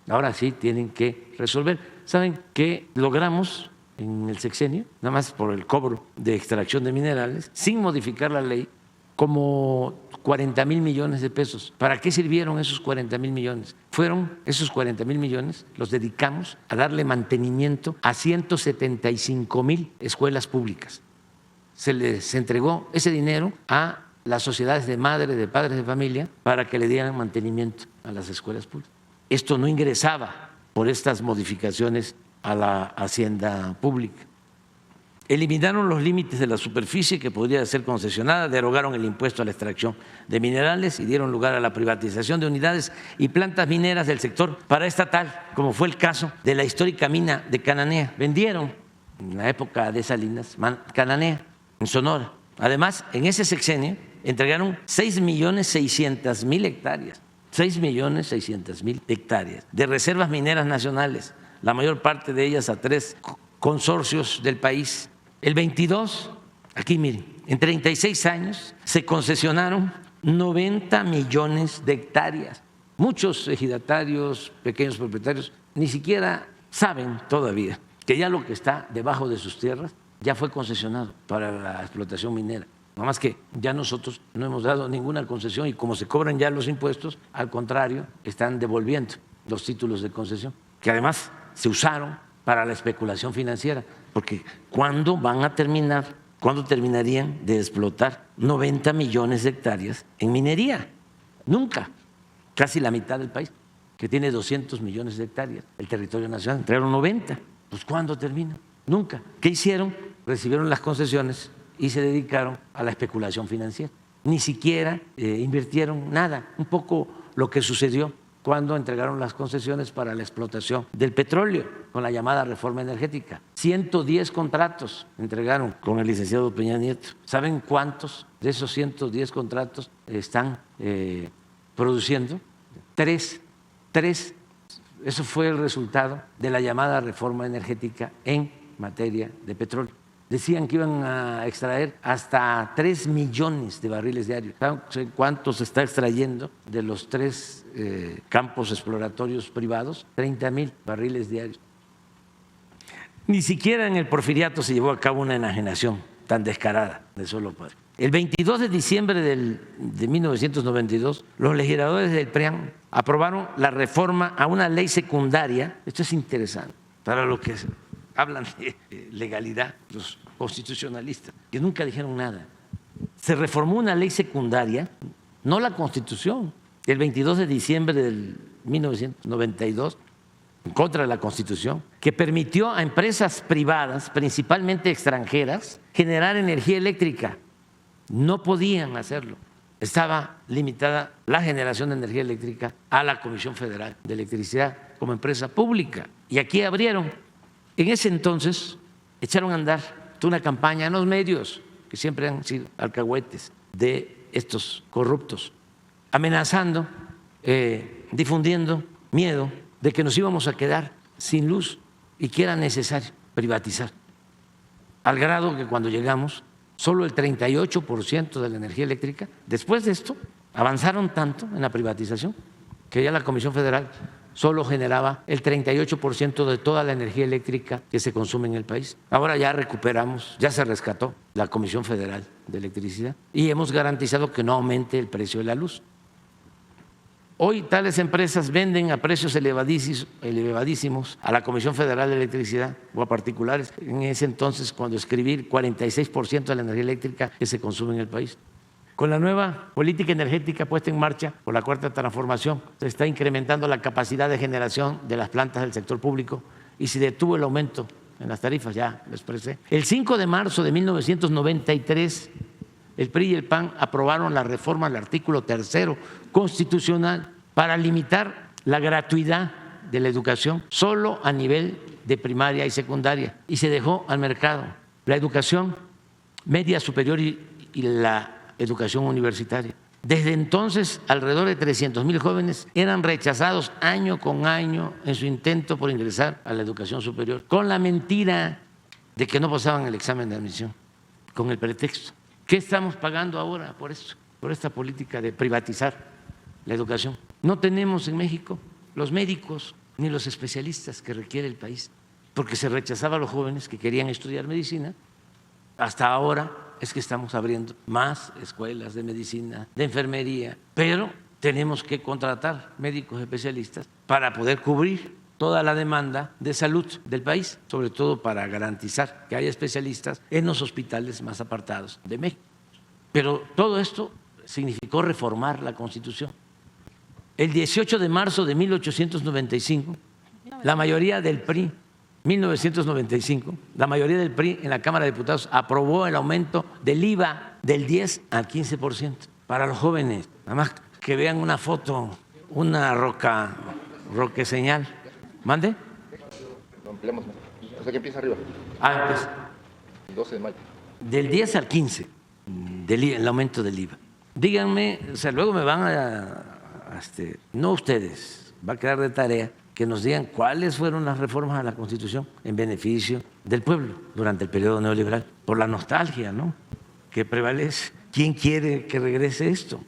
ahora sí tienen que resolver. ¿Saben qué logramos en el sexenio? Nada más por el cobro de extracción de minerales, sin modificar la ley, como 40,000 millones de pesos. ¿Para qué sirvieron esos 40,000 millones? Fueron esos 40,000 millones, los dedicamos a darle mantenimiento a 175,000 escuelas públicas. Se les entregó ese dinero a las sociedades de madres, de padres de familia, para que le dieran mantenimiento a las escuelas públicas. Esto no ingresaba por estas modificaciones a la hacienda pública. Eliminaron los límites de la superficie que podría ser concesionada, derogaron el impuesto a la extracción de minerales y dieron lugar a la privatización de unidades y plantas mineras del sector paraestatal, como fue el caso de la histórica mina de Cananea. Vendieron en la época de Salinas Cananea, en Sonora. Además, en ese sexenio entregaron 6,600,000 hectáreas, 6,600,000 hectáreas de reservas mineras nacionales, la mayor parte de ellas a 3 consorcios del país. El 22, aquí miren, en 36 años se concesionaron 90 millones de hectáreas. Muchos ejidatarios, pequeños propietarios, ni siquiera saben todavía que ya lo que está debajo de sus tierras ya fue concesionado para la explotación minera. Nada más que ya nosotros no hemos dado ninguna concesión y como se cobran ya los impuestos, al contrario, están devolviendo los títulos de concesión, que además se usaron para la especulación financiera, porque ¿cuándo van a terminar? ¿Cuándo terminarían de explotar 90 millones de hectáreas en minería? Nunca. Casi la mitad del país, que tiene 200 millones de hectáreas, el territorio nacional, entregaron 90. Pues ¿cuándo termina? Nunca. ¿Qué hicieron? Recibieron las concesiones y se dedicaron a la especulación financiera. Ni siquiera invirtieron nada. Un poco lo que sucedió cuando entregaron las concesiones para la explotación del petróleo, con la llamada reforma energética. 110 contratos entregaron con el licenciado Peña Nieto. ¿Saben cuántos de esos 110 contratos están produciendo? 3. Eso fue el resultado de la llamada reforma energética en materia de petróleo. Decían que iban a extraer hasta 3 millones de barriles diarios. ¿Saben cuánto se está extrayendo de los 3 campos exploratorios privados? 30,000 barriles diarios. Ni siquiera en el porfiriato se llevó a cabo una enajenación tan descarada de suelo patrio. El 22 de diciembre de 1992, los legisladores del PRIAN aprobaron la reforma a una ley secundaria. Esto es interesante para lo que hablan de legalidad los constitucionalistas, que nunca dijeron nada. Se reformó una ley secundaria, no la Constitución, el 22 de diciembre de 1992, en contra de la Constitución, que permitió a empresas privadas, principalmente extranjeras, generar energía eléctrica. No podían hacerlo. Estaba limitada la generación de energía eléctrica a la Comisión Federal de Electricidad como empresa pública. Y aquí abrieron. En ese entonces echaron a andar toda una campaña en los medios, que siempre han sido alcahuetes de estos corruptos, amenazando, difundiendo miedo de que nos íbamos a quedar sin luz y que era necesario privatizar. Al grado que cuando llegamos, solo el 38% de la energía eléctrica, después de esto, avanzaron tanto en la privatización que ya la Comisión Federal solo generaba el 38% de toda la energía eléctrica que se consume en el país. Ahora ya recuperamos, ya se rescató la Comisión Federal de Electricidad y hemos garantizado que no aumente el precio de la luz. Hoy tales empresas venden a precios elevadísimos a la Comisión Federal de Electricidad o a particulares. En ese entonces, cuando escribí, 46% de la energía eléctrica que se consume en el país. Con la nueva política energética puesta en marcha por la Cuarta Transformación, se está incrementando la capacidad de generación de las plantas del sector público y se detuvo el aumento en las tarifas, ya lo expresé. El 5 de marzo de 1993, el PRI y el PAN aprobaron la reforma al artículo 3º constitucional para limitar la gratuidad de la educación solo a nivel de primaria y secundaria y se dejó al mercado la educación media superior y la educación universitaria. Desde entonces, alrededor de 300,000 jóvenes eran rechazados año con año en su intento por ingresar a la educación superior, con la mentira de que no pasaban el examen de admisión, con el pretexto. ¿Qué estamos pagando ahora por esto? Por esta política de privatizar la educación. No tenemos en México los médicos ni los especialistas que requiere el país, porque se rechazaba a los jóvenes que querían estudiar medicina. Hasta ahora es que estamos abriendo más escuelas de medicina, de enfermería, pero tenemos que contratar médicos especialistas para poder cubrir toda la demanda de salud del país, sobre todo para garantizar que haya especialistas en los hospitales más apartados de México. Pero todo esto significó reformar la Constitución. El 18 de marzo de 1895, la mayoría del PRI, 1995, la mayoría del PRI en la Cámara de Diputados aprobó el aumento del IVA del 10 al 15% para los jóvenes. Nada más que vean una foto, una roqueseñal. ¿Mande? Lo ampliamos. O sea que empieza arriba. Pues, el 12 de mayo. Del 10 al 15, el aumento del IVA. Díganme, o sea, luego me van no ustedes, va a quedar de tarea que nos digan cuáles fueron las reformas a la Constitución en beneficio del pueblo durante el periodo neoliberal, por la nostalgia, ¿no?, que prevalece. ¿Quién quiere que regrese esto?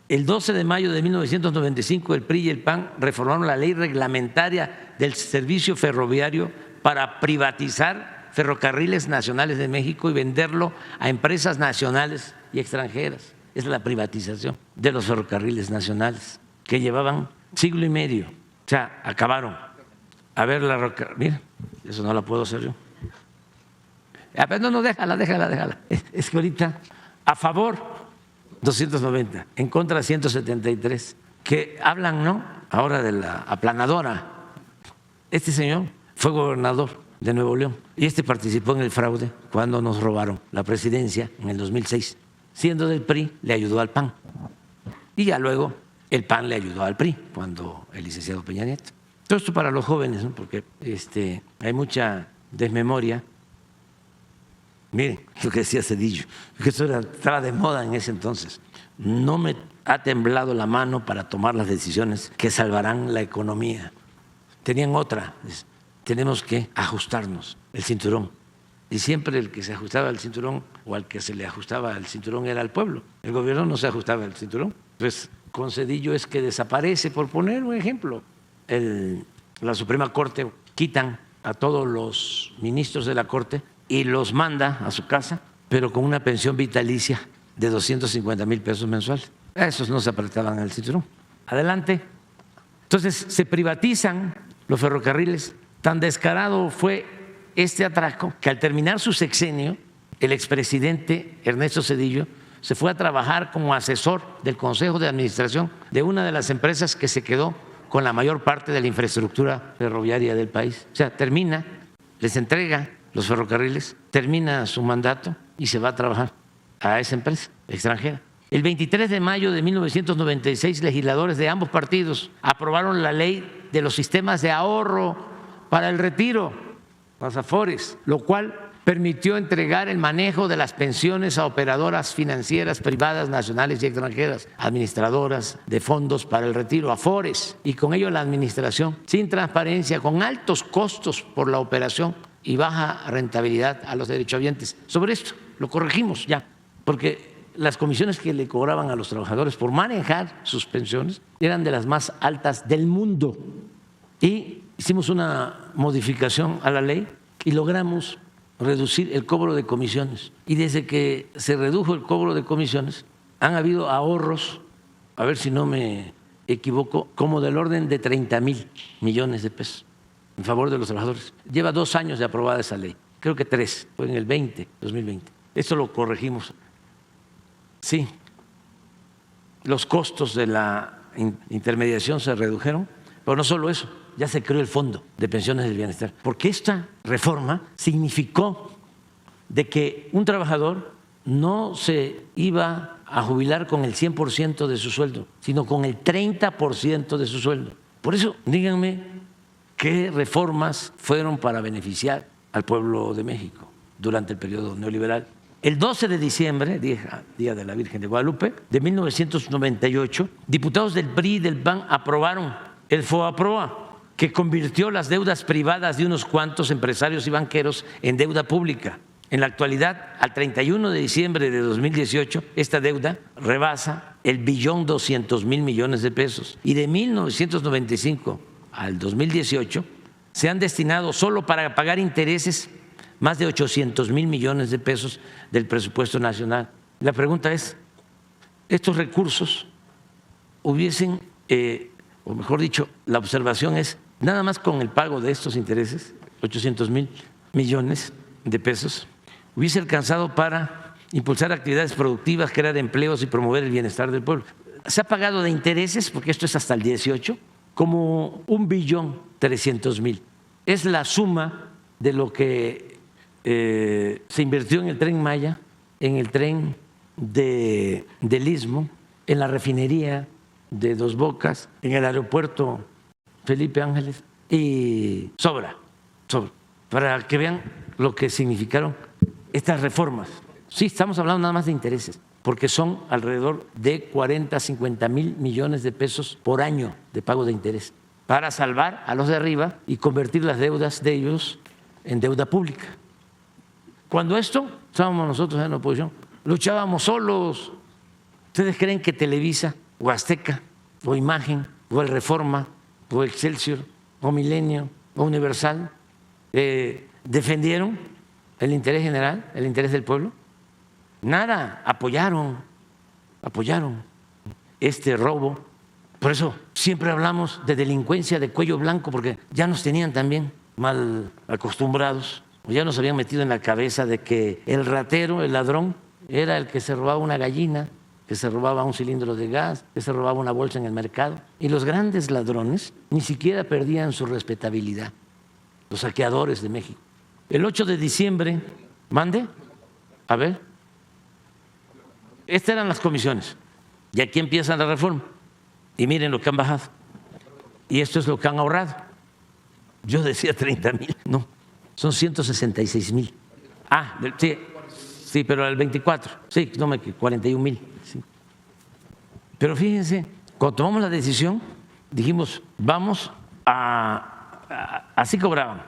El 12 de mayo de 1995, el PRI y el PAN reformaron la ley reglamentaria del servicio ferroviario para privatizar Ferrocarriles Nacionales de México y venderlo a empresas nacionales y extranjeras. Es la privatización de los ferrocarriles nacionales que llevaban siglo y medio. O sea, acabaron. A ver la roca. Mira, eso no la puedo hacer yo. No, déjala. Es que ahorita, a favor, 290, en contra, 173, que hablan, ¿no?, ahora de la aplanadora. Este señor fue gobernador de Nuevo León y participó en el fraude cuando nos robaron la presidencia en el 2006. Siendo del PRI, le ayudó al PAN. Y ya luego el PAN le ayudó al PRI cuando el licenciado Peña Nieto. Todo esto para los jóvenes, ¿no?, porque hay mucha desmemoria. Miren lo que decía Zedillo, que eso estaba de moda en ese entonces. No me ha temblado la mano para tomar las decisiones que salvarán la economía. Tenían otra, tenemos que ajustarnos el cinturón. Y siempre el que se ajustaba el cinturón o al que se le ajustaba el cinturón era al pueblo. El gobierno no se ajustaba el cinturón. Pues con Zedillo es que desaparece, por poner un ejemplo. La Suprema Corte quitan a todos los ministros de la Corte y los manda a su casa, pero con una pensión vitalicia de 250,000 pesos mensuales. A esos no se apretaban el cinturón. Adelante. Entonces se privatizan los ferrocarriles. Tan descarado fue este atraco que al terminar su sexenio, el expresidente Ernesto Zedillo se fue a trabajar como asesor del Consejo de Administración de una de las empresas que se quedó con la mayor parte de la infraestructura ferroviaria del país. O sea, termina, les entrega los ferrocarriles, termina su mandato y se va a trabajar a esa empresa extranjera. El 23 de mayo de 1996, legisladores de ambos partidos aprobaron la ley de los sistemas de ahorro para el retiro, las AFORES, lo cual permitió entregar el manejo de las pensiones a operadoras financieras privadas nacionales y extranjeras, administradoras de fondos para el retiro, AFORES, y con ello la administración sin transparencia, con altos costos por la operación y baja rentabilidad a los derechohabientes. Sobre esto lo corregimos ya, porque las comisiones que le cobraban a los trabajadores por manejar sus pensiones eran de las más altas del mundo. Y hicimos una modificación a la ley y logramos reducir el cobro de comisiones. Y desde que se redujo el cobro de comisiones han habido ahorros, a ver si no me equivoco, como del orden de 30,000 millones de pesos en favor de los trabajadores. Lleva 2 años de aprobada esa ley, creo que 3, fue en el 2020. Esto lo corregimos. Sí, los costos de la intermediación se redujeron, pero no solo eso, ya se creó el Fondo de Pensiones del Bienestar, porque esta reforma significó de que un trabajador no se iba a jubilar con el 100% de su sueldo, sino con el 30% de su sueldo. Por eso, díganme qué reformas fueron para beneficiar al pueblo de México durante el periodo neoliberal. El 12 de diciembre, Día de la Virgen de Guadalupe, de 1998, diputados del PRI y del PAN aprobaron el FOAPROA, que convirtió las deudas privadas de unos cuantos empresarios y banqueros en deuda pública. En la actualidad, al 31 de diciembre de 2018, esta deuda rebasa el 1.200.000 millones de pesos. Y de 1995 al 2018 se han destinado solo para pagar intereses más de 800,000 millones de pesos del presupuesto nacional. La pregunta es, ¿estos recursos hubiesen, o mejor dicho, la observación es, nada más con el pago de estos intereses, 800,000 millones de pesos, hubiese alcanzado para impulsar actividades productivas, crear empleos y promover el bienestar del pueblo? Se ha pagado de intereses, porque esto es hasta el 18, como 1.300.000. Es la suma de lo que se invirtió en el Tren Maya, en el tren del Istmo, en la refinería de Dos Bocas, en el aeropuerto Felipe Ángeles, y sobra, para que vean lo que significaron estas reformas. Sí, estamos hablando nada más de intereses, porque son alrededor de 40-50,000 millones de pesos por año de pago de interés, para salvar a los de arriba y convertir las deudas de ellos en deuda pública. Cuando esto, estábamos nosotros en la oposición, luchábamos solos. ¿Ustedes creen que Televisa, o Azteca, o Imagen, o El Reforma, o Excelsior, o Milenio, o Universal defendieron el interés general, el interés del pueblo? Nada, apoyaron este robo. Por eso siempre hablamos de delincuencia de cuello blanco, porque ya nos tenían también mal acostumbrados. Ya nos habían metido en la cabeza de que el ratero, el ladrón, era el que se robaba una gallina, que se robaba un cilindro de gas, que se robaba una bolsa en el mercado. Y los grandes ladrones ni siquiera perdían su respetabilidad, los saqueadores de México. El 8 de diciembre, mande, a ver, estas eran las comisiones. Y aquí empieza la reforma. Y miren lo que han bajado. Y esto es lo que han ahorrado. Yo decía 30,000, no. Son 166,000. Sí, pero el 24. Sí, no me 41,000. Sí. Pero fíjense, cuando tomamos la decisión, dijimos, vamos así cobraban.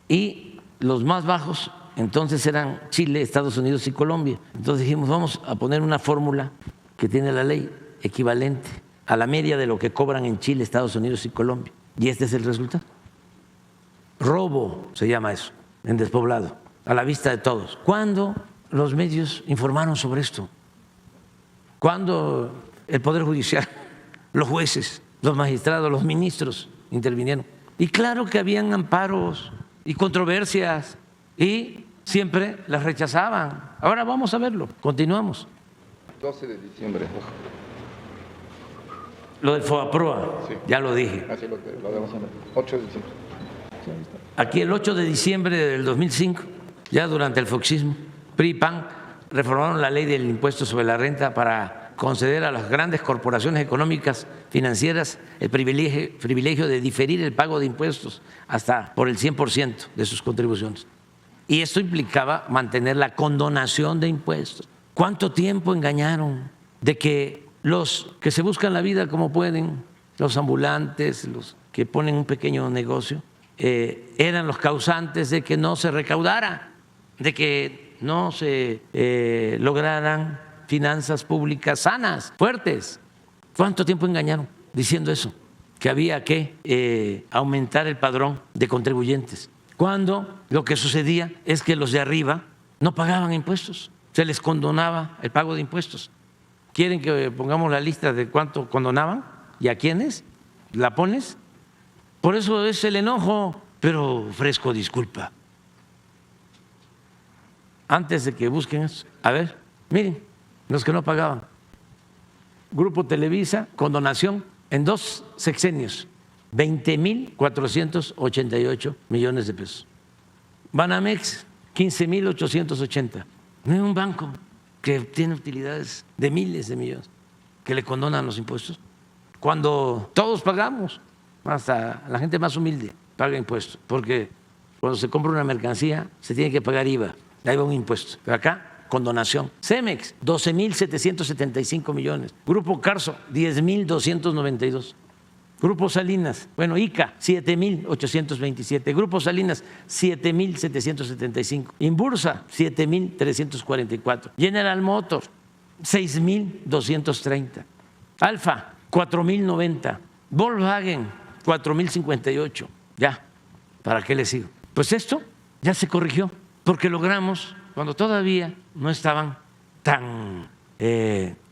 Y los más bajos, entonces eran Chile, Estados Unidos y Colombia. Entonces dijimos, vamos a poner una fórmula que tiene la ley equivalente a la media de lo que cobran en Chile, Estados Unidos y Colombia. Y este es el resultado. Robo se llama eso, en despoblado, a la vista de todos. ¿Cuándo los medios informaron sobre esto? ¿Cuándo el Poder Judicial, los jueces, los magistrados, los ministros intervinieron? Y claro que habían amparos y controversias y siempre las rechazaban. Ahora vamos a verlo, continuamos. 12 de diciembre. Lo del FOAPROA, sí. Ya lo dije. Así lo vemos, 8 de diciembre. Aquí el 8 de diciembre del 2005, ya durante el foxismo, PRI y PAN reformaron la ley del impuesto sobre la renta para conceder a las grandes corporaciones económicas financieras el privilegio de diferir el pago de impuestos hasta por el 100% de sus contribuciones. Y esto implicaba mantener la condonación de impuestos. ¿Cuánto tiempo engañaron de que los que se buscan la vida como pueden, los ambulantes, los que ponen un pequeño negocio, eran los causantes de que no se recaudara, de que no se lograran finanzas públicas sanas, fuertes? ¿Cuánto tiempo engañaron diciendo eso? Que había que aumentar el padrón de contribuyentes, cuando lo que sucedía es que los de arriba no pagaban impuestos, se les condonaba el pago de impuestos. ¿Quieren que pongamos la lista de cuánto condonaban? ¿Y a quiénes la pones? Por eso es el enojo, pero ofrezco disculpa. Antes de que busquen eso, a ver, miren, los que no pagaban. Grupo Televisa, condonación en 2 sexenios, 20.488 millones de pesos. Banamex, 15.880. No hay un banco que tiene utilidades de miles de millones que le condonan los impuestos, cuando todos pagamos, hasta la gente más humilde paga impuestos, porque cuando se compra una mercancía se tiene que pagar IVA, ahí va un impuesto, pero acá condonación. Cemex, 12.775 millones. Grupo Carso, 10.292. Grupo Salinas, bueno, ICA, 7.827. Grupo Salinas, 7.775. Inbursa, 7.344. General Motors, 6.230. Alfa, 4.090. Volkswagen, 4.058. Ya, ¿para qué le sigo? Pues esto ya se corrigió, porque logramos, cuando todavía no estaban tan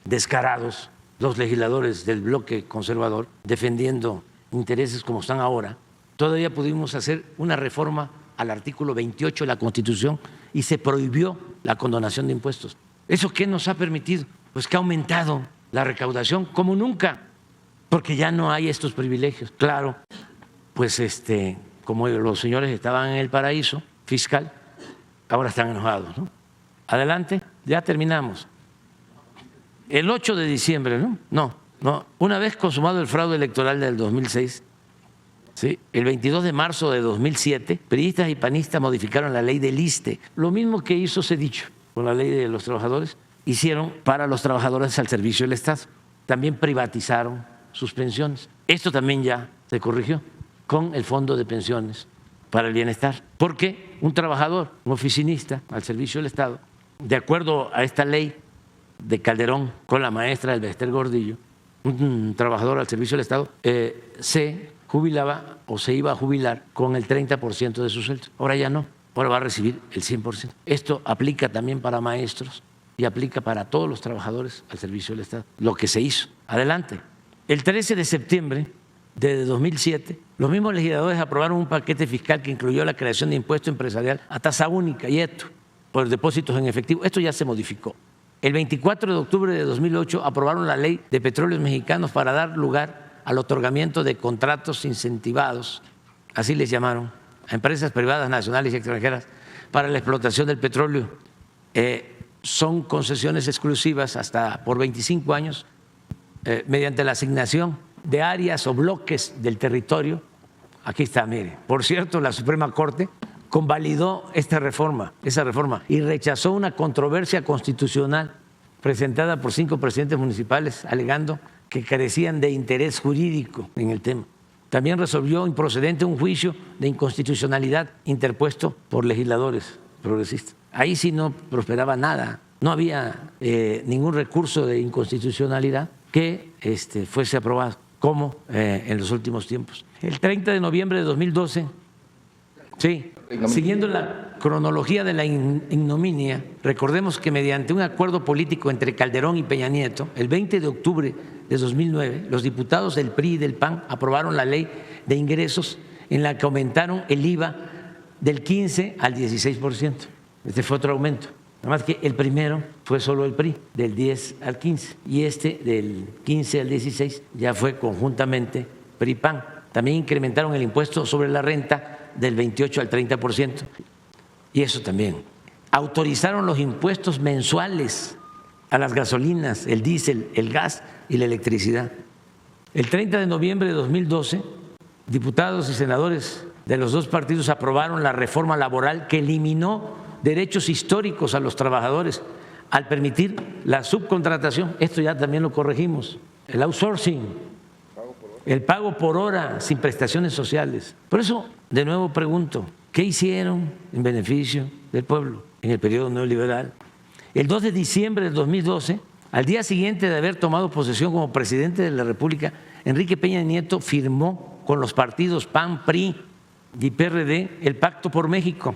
descarados los legisladores del bloque conservador defendiendo intereses como están ahora, todavía pudimos hacer una reforma al artículo 28 de la Constitución y se prohibió la condonación de impuestos. ¿Eso qué nos ha permitido? Pues que ha aumentado la recaudación como nunca, porque ya no hay estos privilegios. Claro, pues como los señores estaban en el paraíso fiscal, ahora están enojados, ¿no? Adelante, ya terminamos. El 8 de diciembre, ¿no? No. Una vez consumado el fraude electoral del 2006, ¿sí? El 22 de marzo de 2007, priistas y panistas modificaron la ley del ISSSTE. Lo mismo que hizo Cedicho con la ley de los trabajadores, hicieron para los trabajadores al servicio del Estado. También privatizaron sus pensiones. Esto también ya se corrigió con el Fondo de Pensiones para el Bienestar, porque un trabajador, un oficinista al servicio del Estado, de acuerdo a esta ley de Calderón con la maestra Elbester Gordillo, un trabajador al servicio del Estado se jubilaba o se iba a jubilar con el 30% de su sueldo. Ahora ya no, ahora va a recibir el 100%. Esto aplica también para maestros y aplica para todos los trabajadores al servicio del Estado, lo que se hizo. Adelante. El 13 de septiembre de 2007, los mismos legisladores aprobaron un paquete fiscal que incluyó la creación de impuesto empresarial a tasa única y esto por depósitos en efectivo. Esto ya se modificó. El 24 de octubre de 2008 aprobaron la Ley de Petróleos Mexicanos para dar lugar al otorgamiento de contratos incentivados, así les llamaron, a empresas privadas nacionales y extranjeras para la explotación del petróleo. Son concesiones exclusivas hasta por 25 años mediante la asignación de áreas o bloques del territorio. Aquí está, mire. Por cierto, la Suprema Corte convalidó esa reforma y rechazó una controversia constitucional presentada por 5 presidentes municipales alegando que carecían de interés jurídico en el tema. También resolvió improcedente un juicio de inconstitucionalidad interpuesto por legisladores progresistas. Ahí sí no prosperaba nada, no había ningún recurso de inconstitucionalidad que fuese aprobado, como en los últimos tiempos. El 30 de noviembre de 2012, sí, siguiendo la cronología de la ignominia, recordemos que mediante un acuerdo político entre Calderón y Peña Nieto, el 20 de octubre de 2009, los diputados del PRI y del PAN aprobaron la ley de ingresos en la que aumentaron el IVA del 15 al 16%. Este fue otro aumento. Nada más que el primero fue solo el PRI, del 10 al 15, y del 15 al 16 ya fue conjuntamente PRI-PAN. También incrementaron el impuesto sobre la renta del 28 al 30%, y eso también. Autorizaron los impuestos mensuales a las gasolinas, el diésel, el gas y la electricidad. El 30 de noviembre de 2012, diputados y senadores de los 2 partidos aprobaron la reforma laboral que eliminó derechos históricos a los trabajadores al permitir la subcontratación. Esto ya también lo corregimos. El outsourcing, el pago por hora sin prestaciones sociales. Por eso, de nuevo pregunto, ¿qué hicieron en beneficio del pueblo en el periodo neoliberal? El 2 de diciembre de 2012, al día siguiente de haber tomado posesión como presidente de la República, Enrique Peña Nieto firmó con los partidos PAN, PRI y PRD el Pacto por México,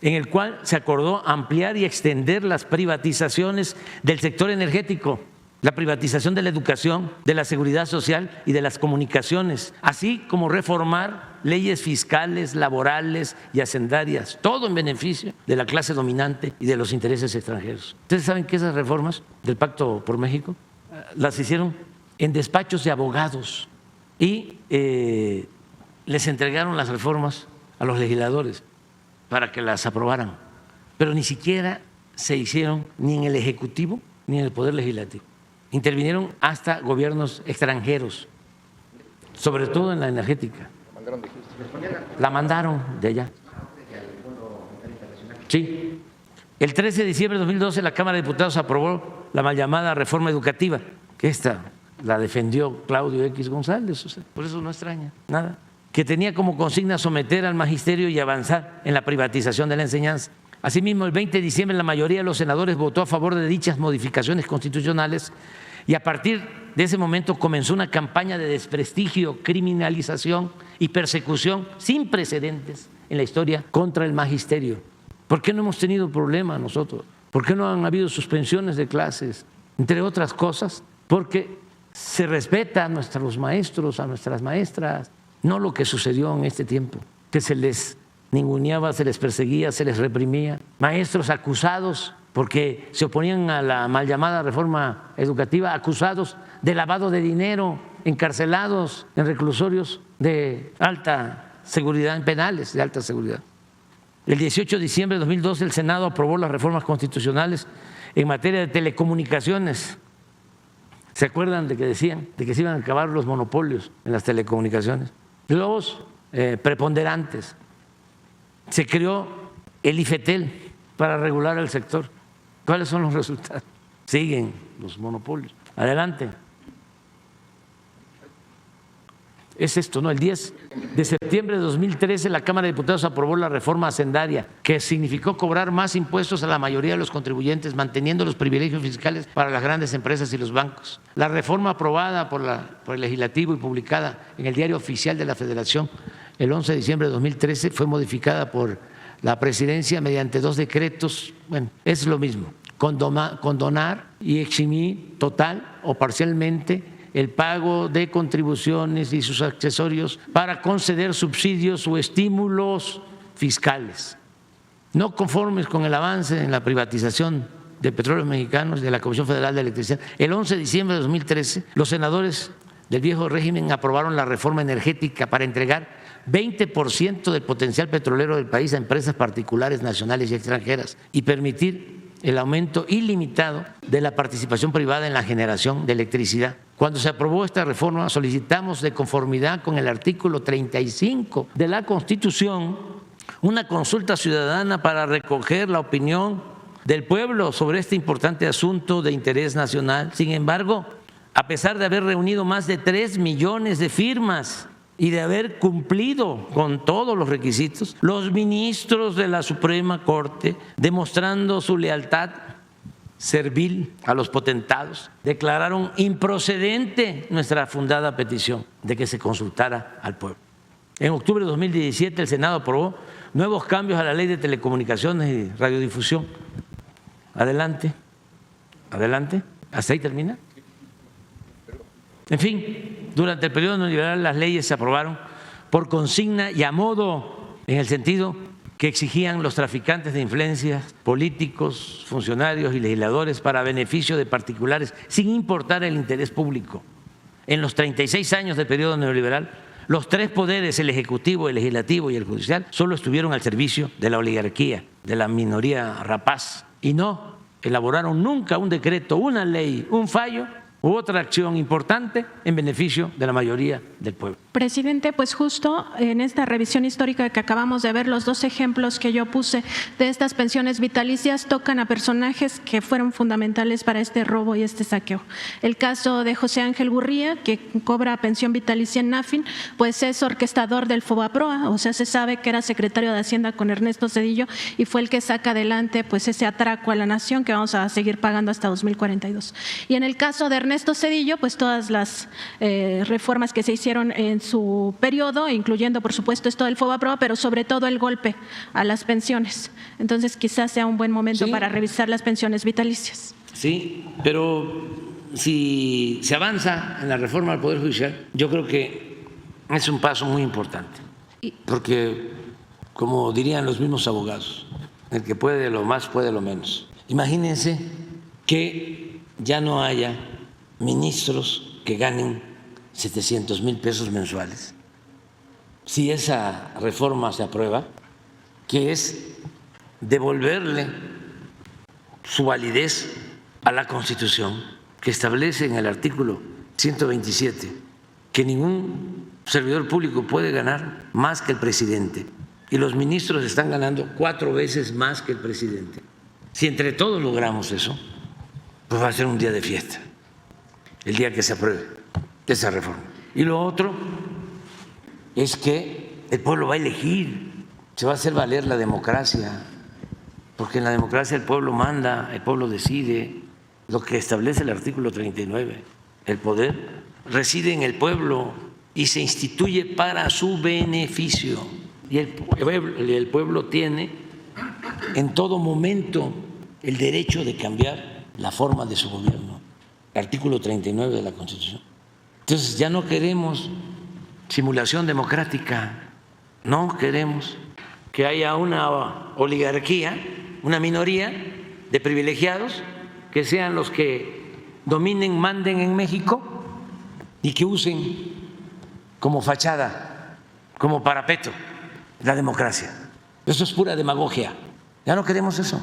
en el cual se acordó ampliar y extender las privatizaciones del sector energético la privatización de la educación, de la seguridad social y de las comunicaciones, así como reformar leyes fiscales, laborales y hacendarias, todo en beneficio de la clase dominante y de los intereses extranjeros. ¿Ustedes saben que esas reformas del Pacto por México las hicieron en despachos de abogados y les entregaron las reformas a los legisladores para que las aprobaran? Pero ni siquiera se hicieron ni en el Ejecutivo ni en el Poder Legislativo. Intervinieron hasta gobiernos extranjeros, sobre todo en la energética. La mandaron de allá. Sí. El 13 de diciembre de 2012 la Cámara de Diputados aprobó la mal llamada reforma educativa, que esta la defendió Claudio X González, o sea, por eso no extraña nada, que tenía como consigna someter al magisterio y avanzar en la privatización de la enseñanza. Asimismo, el 20 de diciembre la mayoría de los senadores votó a favor de dichas modificaciones constitucionales y a partir de ese momento comenzó una campaña de desprestigio, criminalización y persecución sin precedentes en la historia contra el magisterio. ¿Por qué no hemos tenido problemas nosotros? ¿Por qué no han habido suspensiones de clases? Entre otras cosas, porque se respeta a nuestros maestros, a nuestras maestras, no lo que sucedió en este tiempo, que se les ninguneaba, se les perseguía, se les reprimía. Maestros acusados porque se oponían a la mal llamada reforma educativa, acusados de lavado de dinero, encarcelados en reclusorios de alta seguridad, en penales de alta seguridad. El 18 de diciembre de 2012 el Senado aprobó las reformas constitucionales en materia de telecomunicaciones. ¿Se acuerdan de que decían de que se iban a acabar los monopolios en las telecomunicaciones? Los preponderantes. Se creó el IFETEL para regular el sector. ¿Cuáles son los resultados? Siguen los monopolios. Adelante. Es esto, ¿no? El 10 de septiembre de 2013 la Cámara de Diputados aprobó la reforma hacendaria, que significó cobrar más impuestos a la mayoría de los contribuyentes, manteniendo los privilegios fiscales para las grandes empresas y los bancos. La reforma aprobada por el Legislativo y publicada en el Diario Oficial de la Federación el 11 de diciembre de 2013 fue modificada por la Presidencia mediante 2 decretos. Bueno, es lo mismo, condonar y eximir total o parcialmente el pago de contribuciones y sus accesorios para conceder subsidios o estímulos fiscales. No conformes con el avance en la privatización de Petróleos Mexicanos de la Comisión Federal de Electricidad, el 11 de diciembre de 2013 los senadores del viejo régimen aprobaron la reforma energética para entregar 20% del potencial petrolero del país a empresas particulares, nacionales y extranjeras y permitir el aumento ilimitado de la participación privada en la generación de electricidad. Cuando se aprobó esta reforma, solicitamos, de conformidad con el artículo 35 de la Constitución, una consulta ciudadana para recoger la opinión del pueblo sobre este importante asunto de interés nacional. Sin embargo, a pesar de haber reunido más de 3 millones de firmas y de haber cumplido con todos los requisitos, los ministros de la Suprema Corte, demostrando su lealtad servil a los potentados, declararon improcedente nuestra fundada petición de que se consultara al pueblo. En octubre de 2017 el Senado aprobó nuevos cambios a la Ley de Telecomunicaciones y Radiodifusión. Adelante, adelante, ¿hasta ahí termina? En fin, durante el periodo neoliberal las leyes se aprobaron por consigna y a modo, en el sentido que exigían los traficantes de influencias, políticos, funcionarios y legisladores para beneficio de particulares, sin importar el interés público. En los 36 años del periodo neoliberal, los 3 poderes, el Ejecutivo, el Legislativo y el Judicial, solo estuvieron al servicio de la oligarquía, de la minoría rapaz, y no elaboraron nunca un decreto, una ley, un fallo u otra acción importante en beneficio de la mayoría del pueblo. Presidente, pues justo en esta revisión histórica que acabamos de ver, los 2 ejemplos que yo puse de estas pensiones vitalicias tocan a personajes que fueron fundamentales para este robo y este saqueo. El caso de José Ángel Gurría, que cobra pensión vitalicia en NAFIN, pues es orquestador del FOBAPROA, o sea, se sabe que era secretario de Hacienda con Ernesto Zedillo y fue el que saca adelante pues ese atraco a la nación que vamos a seguir pagando hasta 2042. Y en el caso de Ernesto Zedillo, pues todas las reformas que se hicieron en su periodo, incluyendo por supuesto esto del FOBAPROA, pero sobre todo el golpe a las pensiones. Entonces quizás sea un buen momento para revisar las pensiones vitalicias. Sí, pero si se avanza en la reforma al Poder Judicial, yo creo que es un paso muy importante, porque, como dirían los mismos abogados, el que puede lo más puede lo menos. Imagínense que ya no haya ministros que ganen 700,000 pesos mensuales. Si esa reforma se aprueba, que es devolverle su validez a la Constitución, que establece en el artículo 127 que ningún servidor público puede ganar más que el presidente, y los ministros están ganando 4 veces más que el presidente. Si entre todos logramos eso, pues va a ser un día de fiesta, el día que se apruebe esa reforma. Y lo otro es que el pueblo va a elegir, se va a hacer valer la democracia, porque en la democracia el pueblo manda, el pueblo decide, lo que establece el artículo 39. El poder reside en el pueblo y se instituye para su beneficio. Y el pueblo tiene en todo momento el derecho de cambiar la forma de su gobierno. Artículo 39 de la Constitución. Entonces ya no queremos simulación democrática, no queremos que haya una oligarquía, una minoría de privilegiados que sean los que dominen, manden en México y que usen como fachada, como parapeto, la democracia. Eso es pura demagogia. Ya no queremos eso.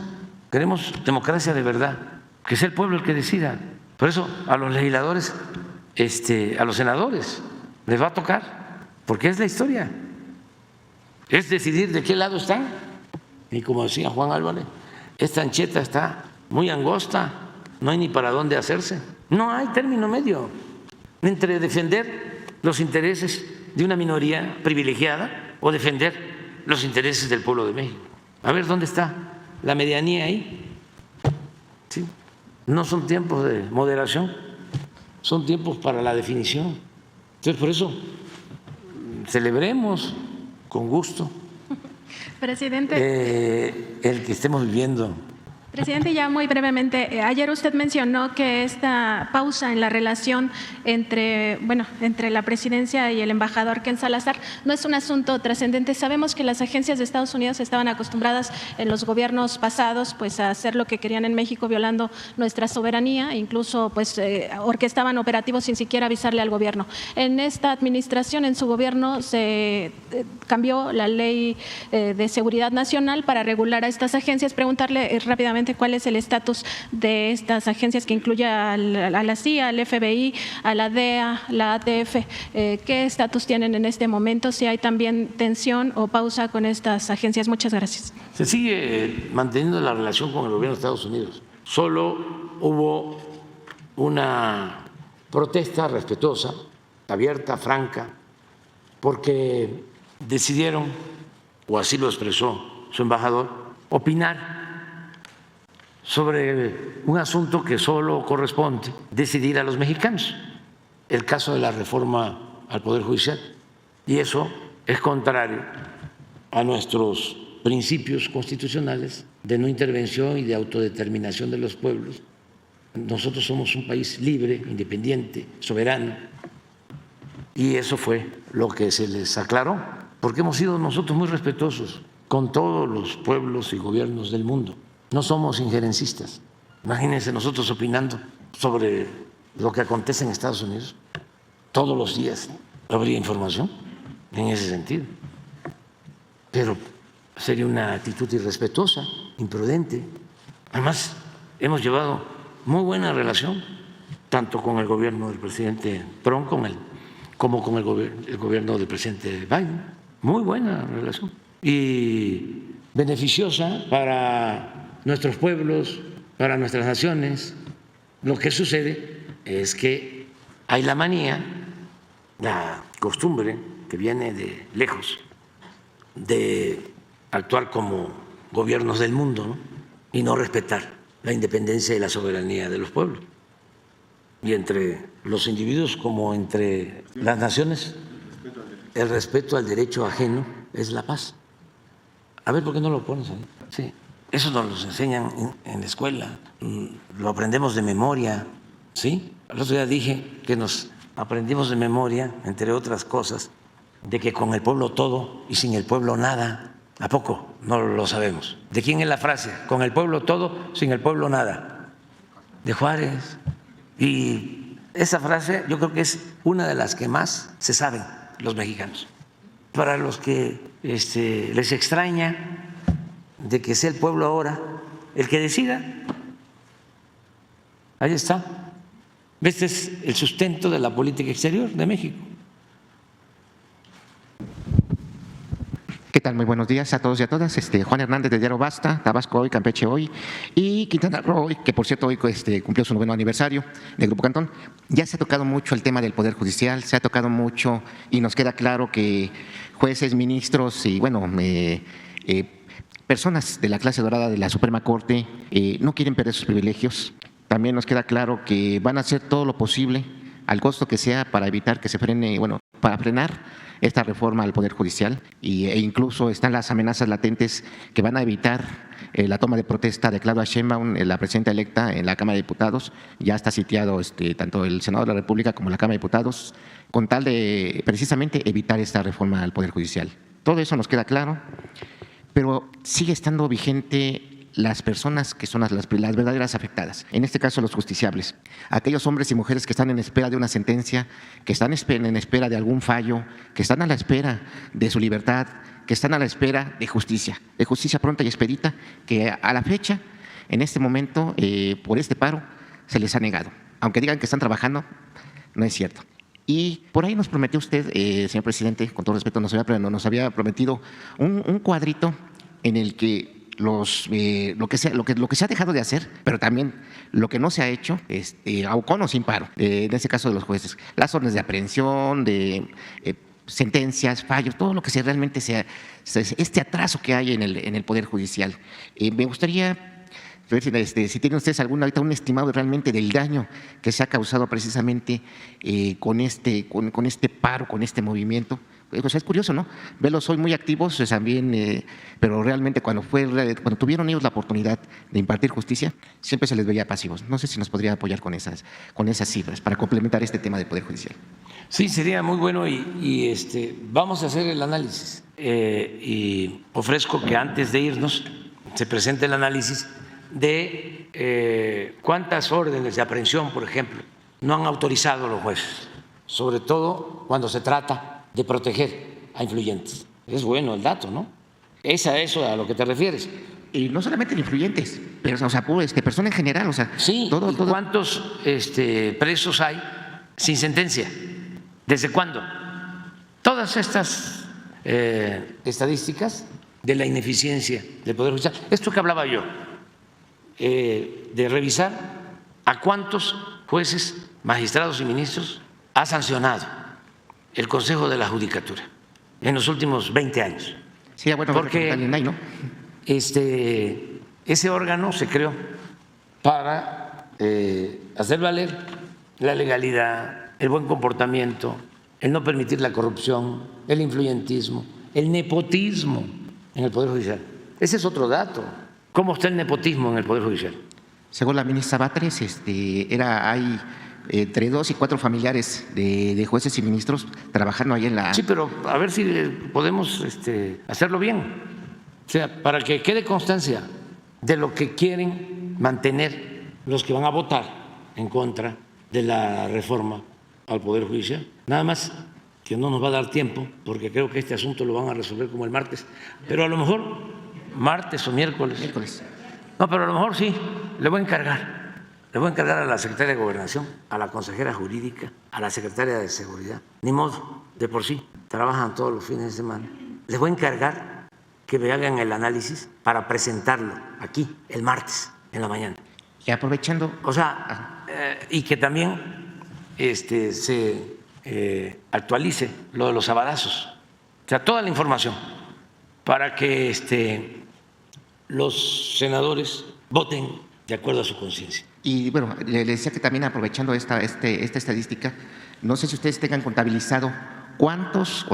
Queremos democracia de verdad, que sea el pueblo el que decida. Por eso a los legisladores, a los senadores les va a tocar, porque es la historia. Es decidir de qué lado están. Y como decía Juan Álvarez, esta ancheta está muy angosta, no hay ni para dónde hacerse. No hay término medio entre defender los intereses de una minoría privilegiada o defender los intereses del pueblo de México. A ver dónde está la medianía ahí. ¿Sí? No son tiempos de moderación, son tiempos para la definición. Entonces, por eso celebremos con gusto Presidente. El que estemos viviendo. Presidente, ya muy brevemente, ayer usted mencionó que esta pausa en la relación entre la presidencia y el embajador Ken Salazar no es un asunto trascendente. Sabemos que las agencias de Estados Unidos estaban acostumbradas en los gobiernos pasados pues a hacer lo que querían en México, violando nuestra soberanía, incluso pues orquestaban operativos sin siquiera avisarle al gobierno. En esta administración, en su gobierno, se cambió la ley de seguridad nacional para regular a estas agencias. Preguntarle rápidamente cuál es el estatus de estas agencias, que incluye a la CIA, al FBI, a la DEA, la ATF. ¿Qué estatus tienen en este momento? Si hay también tensión o pausa con estas agencias. Muchas gracias. Se sigue manteniendo la relación con el gobierno de Estados Unidos. Solo hubo una protesta respetuosa, abierta, franca, porque decidieron, o así lo expresó su embajador, opinar sobre un asunto que solo corresponde decidir a los mexicanos, el caso de la reforma al Poder Judicial. Y eso es contrario a nuestros principios constitucionales de no intervención y de autodeterminación de los pueblos. Nosotros somos un país libre, independiente, soberano, y eso fue lo que se les aclaró, porque hemos sido nosotros muy respetuosos con todos los pueblos y gobiernos del mundo. No somos injerencistas. Imagínense nosotros opinando sobre lo que acontece en Estados Unidos. Todos los días habría información en ese sentido. Pero sería una actitud irrespetuosa, imprudente. Además, hemos llevado muy buena relación, tanto con el gobierno del presidente Trump como con el gobierno del presidente Biden. Muy buena relación. Y beneficiosa para nuestros pueblos, para nuestras naciones. Lo que sucede es que hay la manía, la costumbre que viene de lejos, de actuar como gobiernos del mundo, ¿no? Y no respetar la independencia y la soberanía de los pueblos. Y entre los individuos como entre las naciones, el respeto al derecho ajeno es la paz. A ver, ¿por qué no lo pones ahí? Sí. Eso nos lo enseñan en la escuela, lo aprendemos de memoria, ¿sí? El otro día dije que nos aprendimos de memoria, entre otras cosas, de que con el pueblo todo y sin el pueblo nada. ¿A poco no lo sabemos? ¿De quién es la frase? Con el pueblo todo, sin el pueblo nada. De Juárez. Y esa frase yo creo que es una de las que más se saben los mexicanos. Para los que les extraña de que sea el pueblo ahora el que decida, ahí está. Este es el sustento de la política exterior de México. ¿Qué tal? Muy buenos días a todos y a todas. Juan Hernández de Diario Basta, Tabasco Hoy, Campeche Hoy y Quintana Roo hoy, que por cierto hoy cumplió su 9º aniversario del Grupo Cantón. Ya se ha tocado mucho el tema del Poder Judicial, se ha tocado mucho y nos queda claro que jueces, ministros y bueno, personas de la clase dorada de la Suprema Corte no quieren perder sus privilegios. También nos queda claro que van a hacer todo lo posible, al costo que sea, para evitar que se frene, bueno, para frenar esta reforma al Poder Judicial e incluso están las amenazas latentes que van a evitar la toma de protesta de Claudia Sheinbaum, la presidenta electa en la Cámara de Diputados. Ya está sitiado tanto el Senado de la República como la Cámara de Diputados con tal de precisamente evitar esta reforma al Poder Judicial. Todo eso nos queda claro, pero sigue estando vigente las personas que son las verdaderas afectadas, en este caso los justiciables, aquellos hombres y mujeres que están en espera de una sentencia, que están en espera de algún fallo, que están a la espera de su libertad, que están a la espera de justicia pronta y expedita, que a la fecha, en este momento, por este paro, se les ha negado. Aunque digan que están trabajando, no es cierto. Y por ahí nos prometió usted, señor presidente, con todo respeto, nos había prometido un cuadrito en el que lo que se ha dejado de hacer, pero también lo que no se ha hecho, con o sin paro, en este caso de los jueces, las órdenes de aprehensión, de sentencias, fallos, todo lo que realmente sea este atraso que hay en el Poder Judicial. Me gustaría ver si tienen ustedes ahorita un estimado realmente del daño que se ha causado precisamente con este paro, con este movimiento. Pues es curioso, ¿no? Verlos hoy muy activos también, pero realmente cuando tuvieron ellos la oportunidad de impartir justicia, siempre se les veía pasivos. No sé si nos podría apoyar con esas cifras para complementar este tema del Poder Judicial. Sí, sería muy bueno y vamos a hacer el análisis y ofrezco que antes de irnos se presente el análisis de cuántas órdenes de aprehensión, por ejemplo, no han autorizado los jueces, sobre todo cuando se trata de proteger a influyentes. Es bueno el dato, ¿no? ¿Es a eso a lo que te refieres? Y no solamente influyentes, pero personas en general, o sea, sí. Todo. ¿Cuántos presos hay sin sentencia? ¿Desde cuándo? Todas estas estadísticas de la ineficiencia del Poder Judicial. Esto que hablaba yo, de revisar a cuántos jueces, magistrados y ministros ha sancionado el Consejo de la Judicatura en los últimos 20 años. Sí, bueno, porque ¿no? Ese órgano se creó para hacer valer la legalidad, el buen comportamiento, el no permitir la corrupción, el influyentismo, el nepotismo en el Poder Judicial. Ese es otro dato. ¿Cómo está el nepotismo en el Poder Judicial? Según la ministra Batres, hay entre 2 y 4 familiares de jueces y ministros trabajando ahí en la… Sí, pero a ver si podemos hacerlo bien, o sea, para que quede constancia de lo que quieren mantener los que van a votar en contra de la reforma al Poder Judicial. Nada más que no nos va a dar tiempo, porque creo que este asunto lo van a resolver como el martes, pero a lo mejor martes o miércoles. No, pero a lo mejor sí, le voy a encargar a la secretaria de Gobernación, a la consejera jurídica, a la secretaria de Seguridad. Ni modo, de por sí, trabajan todos los fines de semana. Les voy a encargar que me hagan el análisis para presentarlo aquí el martes en la mañana. Y aprovechando… O sea, y que también se actualice lo de los sabadazos. O sea, toda la información para que los senadores voten de acuerdo a su conciencia. Y bueno, le decía que también aprovechando esta estadística, no sé si ustedes tengan contabilizado cuántos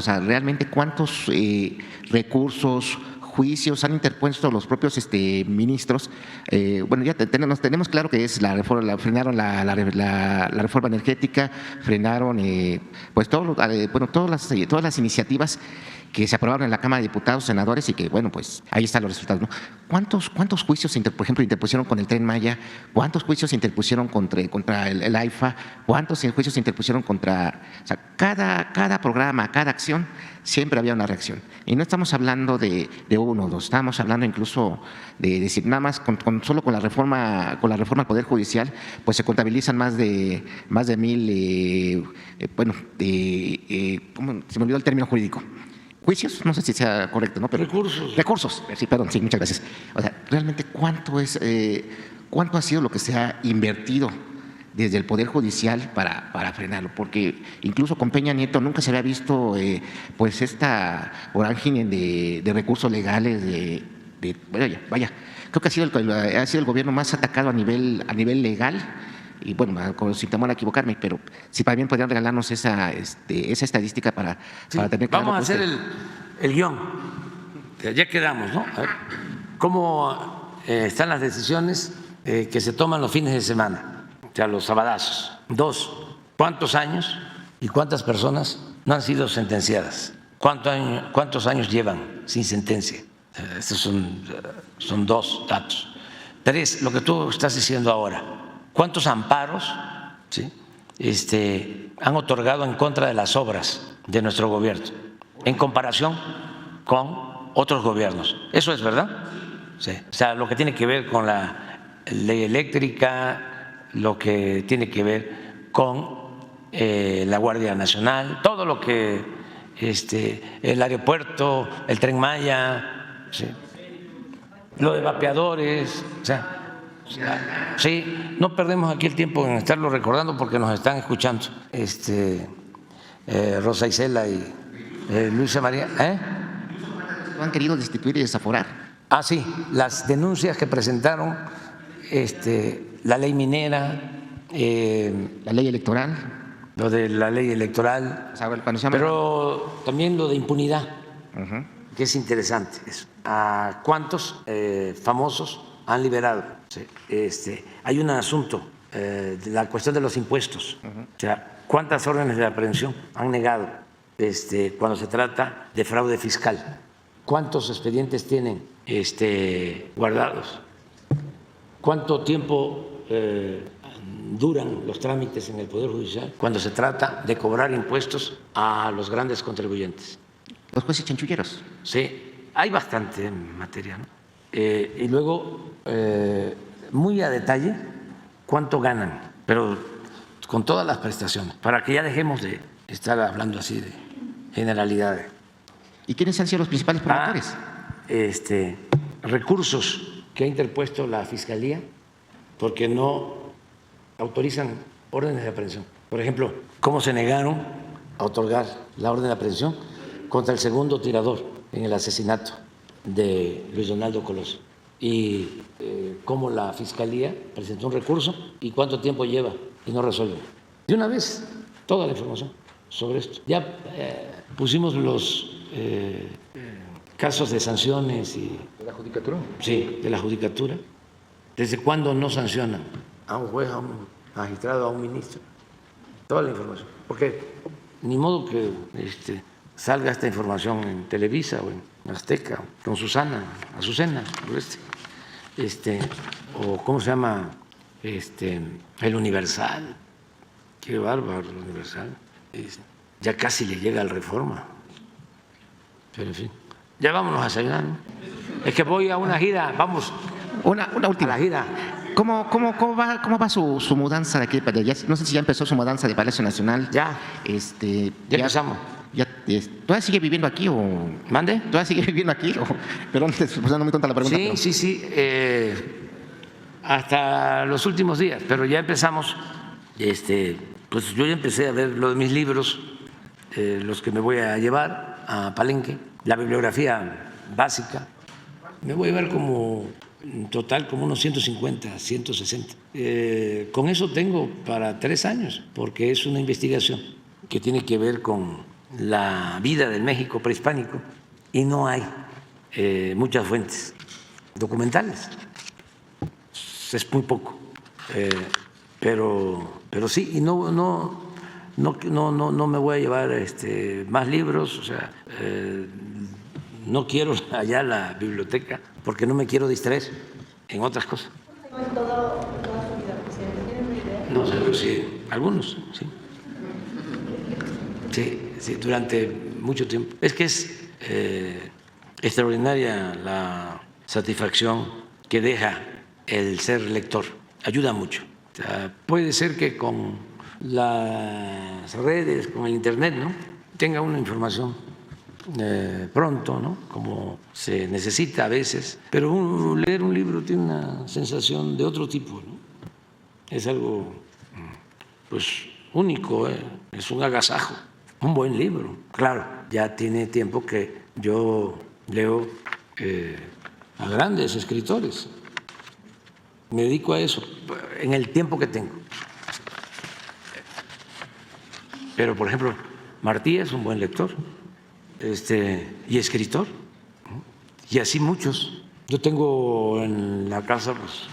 recursos, juicios, han interpuesto los propios ministros. Bueno, ya tenemos claro que es la reforma, frenaron la reforma energética, frenaron pues todas las iniciativas que se aprobaron en la Cámara de Diputados, senadores, y que, bueno, pues ahí están los resultados, ¿no? ¿Cuántos juicios, por ejemplo, interpusieron con el Tren Maya? ¿Cuántos juicios interpusieron contra el AIFA? ¿Cuántos juicios interpusieron contra...? O sea, cada programa, cada acción, siempre había una reacción. Y no estamos hablando de uno o dos, estamos hablando incluso de decir, nada más solo con la reforma al Poder Judicial, pues se contabilizan más de 1,000, ¿cómo? Se me olvidó el término jurídico. Juicios, no sé si sea correcto, ¿no? Pero recursos, sí, perdón, sí, muchas gracias. O sea, realmente cuánto ha sido lo que se ha invertido desde el Poder Judicial para frenarlo, porque incluso con Peña Nieto nunca se había visto pues esta vorágine de recursos legales, vaya, creo que ha sido el gobierno más atacado a nivel legal. Y bueno, sin temor a equivocarme, pero si también podrían regalarnos esa estadística para tener claro. Vamos a hacer el guión, ya quedamos, ¿no? A ver, ¿cómo están las decisiones que se toman los fines de semana? O sea, los sabadazos. 2, ¿cuántos años y cuántas personas no han sido sentenciadas? ¿Cuántos años llevan sin sentencia? Estos son 2 datos. 3, lo que tú estás diciendo ahora. ¿Cuántos amparos han otorgado en contra de las obras de nuestro gobierno en comparación con otros gobiernos? ¿Eso es verdad? Sí. O sea, lo que tiene que ver con la ley eléctrica, lo que tiene que ver con la Guardia Nacional, todo lo que el aeropuerto, el Tren Maya, lo de vapeadores, o sea. Sí, no perdemos aquí el tiempo en estarlo recordando porque nos están escuchando Rosa Isela y Luisa María. Lo han querido destituir y desaforar. Ah, sí, las denuncias que presentaron, la ley minera, la ley electoral. Lo de la ley electoral, pero también lo de impunidad, que es interesante eso. ¿A cuántos famosos han liberado? Hay un asunto de la cuestión de los impuestos. O sea, ¿cuántas órdenes de aprehensión han negado cuando se trata de fraude fiscal? ¿Cuántos expedientes tienen guardados? ¿Cuánto tiempo duran los trámites en el Poder Judicial cuando se trata de cobrar impuestos a los grandes contribuyentes? Los jueces chanchulleros. Sí, hay bastante materia, ¿no? Y luego, muy a detalle, cuánto ganan, pero con todas las prestaciones, para que ya dejemos de estar hablando así de generalidades. ¿Y quiénes han sido los principales promotores? Recursos que ha interpuesto la Fiscalía porque no autorizan órdenes de aprehensión. Por ejemplo, cómo se negaron a otorgar la orden de aprehensión contra el segundo tirador en el asesinato de Luis Donaldo Colosio, y cómo la Fiscalía presentó un recurso y cuánto tiempo lleva y no resuelve. De una vez, toda la información sobre esto. Ya pusimos los casos de sanciones y… ¿De la judicatura? Sí, de la judicatura. ¿Desde cuándo no sancionan a un juez, a un magistrado, a un ministro? Toda la información. Porque ni modo que salga esta información en Televisa o en Azteca, con Azucena, o ¿cómo se llama? El Universal. Qué bárbaro el Universal. Ya casi le llega al Reforma. Pero en fin, ya vámonos a desayunar, ¿no? Es que voy a una gira, vamos. Una última. A la gira. ¿Cómo va su mudanza de aquí para allá? No sé si ya empezó su mudanza de Palacio Nacional. Ya. Ya empezamos. ¿Todavía sigue viviendo aquí o...? ¿Mande? ¿Todavía sigue viviendo aquí o...? Perdón, no me tonta la pregunta. Sí. Hasta los últimos días, pero ya empezamos. Pues yo ya empecé a ver lo de mis libros, los que me voy a llevar a Palenque, la bibliografía básica. Me voy a llevar en total como unos 150, 160. Con eso tengo para 3 años, porque es una investigación que tiene que ver con la vida del México prehispánico y no hay muchas fuentes documentales. Es muy poco, pero sí, y no me voy a llevar más libros, o sea, no quiero allá la biblioteca porque no me quiero distraer en otras cosas. No sé, pero sí, algunos, sí. Sí, durante mucho tiempo. Es que es extraordinaria la satisfacción que deja el ser lector, ayuda mucho. O sea, puede ser que con las redes, con el internet, ¿no?, tenga una información pronto, ¿no?, como se necesita a veces, pero leer un libro tiene una sensación de otro tipo, ¿no? Es algo pues único, es un agasajo, un buen libro. Claro, ya tiene tiempo que yo leo a grandes escritores. Me dedico a eso en el tiempo que tengo. Pero, por ejemplo, Martí es un buen lector y escritor, y así muchos. Yo tengo en la casa pues,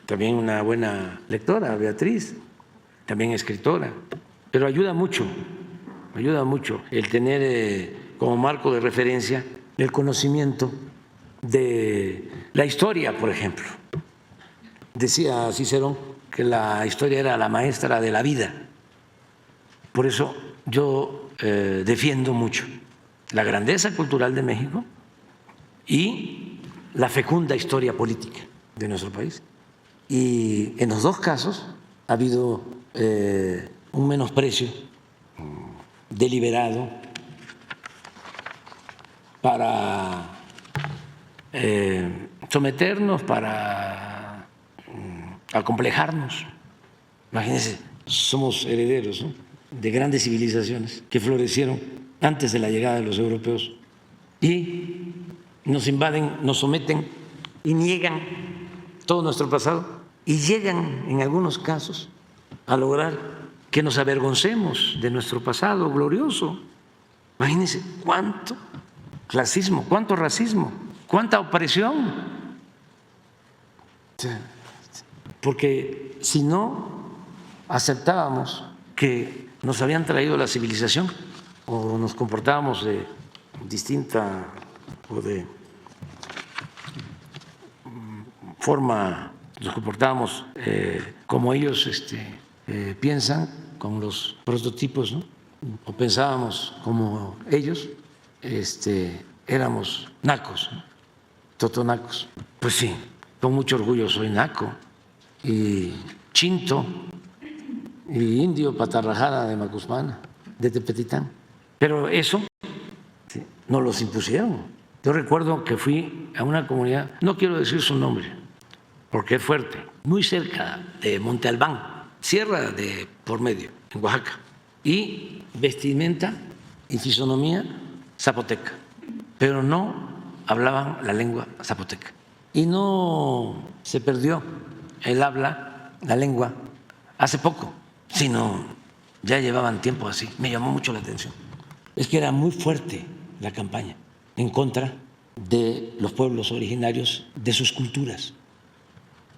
también una buena lectora, Beatriz, también escritora, pero ayuda mucho el tener como marco de referencia el conocimiento de la historia, por ejemplo. Decía Cicerón que la historia era la maestra de la vida. Por eso yo defiendo mucho la grandeza cultural de México y la fecunda historia política de nuestro país. Y en los dos casos ha habido un menosprecio deliberado para someternos, para acomplejarnos. Imagínense, somos herederos, ¿no?, de grandes civilizaciones que florecieron antes de la llegada de los europeos y nos invaden, nos someten y niegan todo nuestro pasado y llegan en algunos casos a lograr que nos avergoncemos de nuestro pasado glorioso. Imagínense cuánto clasismo, cuánto racismo, cuánta opresión. Porque si no aceptábamos que nos habían traído la civilización o nos comportábamos de distinta o de forma, nos comportábamos como ellos piensan, con los prototipos, ¿no?, o pensábamos como ellos, éramos nacos, ¿no?, totonacos. Pues sí, con mucho orgullo soy naco y chinto y indio patarrajada de Macuspana, de Tepetitán. Pero eso sí, nos los impusieron. Yo recuerdo que fui a una comunidad, no quiero decir su nombre, porque es fuerte, muy cerca de Monte Albán, Sierra de por medio, en Oaxaca, y vestimenta y fisonomía zapoteca, pero no hablaban la lengua zapoteca. Y no se perdió el habla, la lengua, hace poco, sino ya llevaban tiempo así. Me llamó mucho la atención. Es que era muy fuerte la campaña en contra de los pueblos originarios, de sus culturas.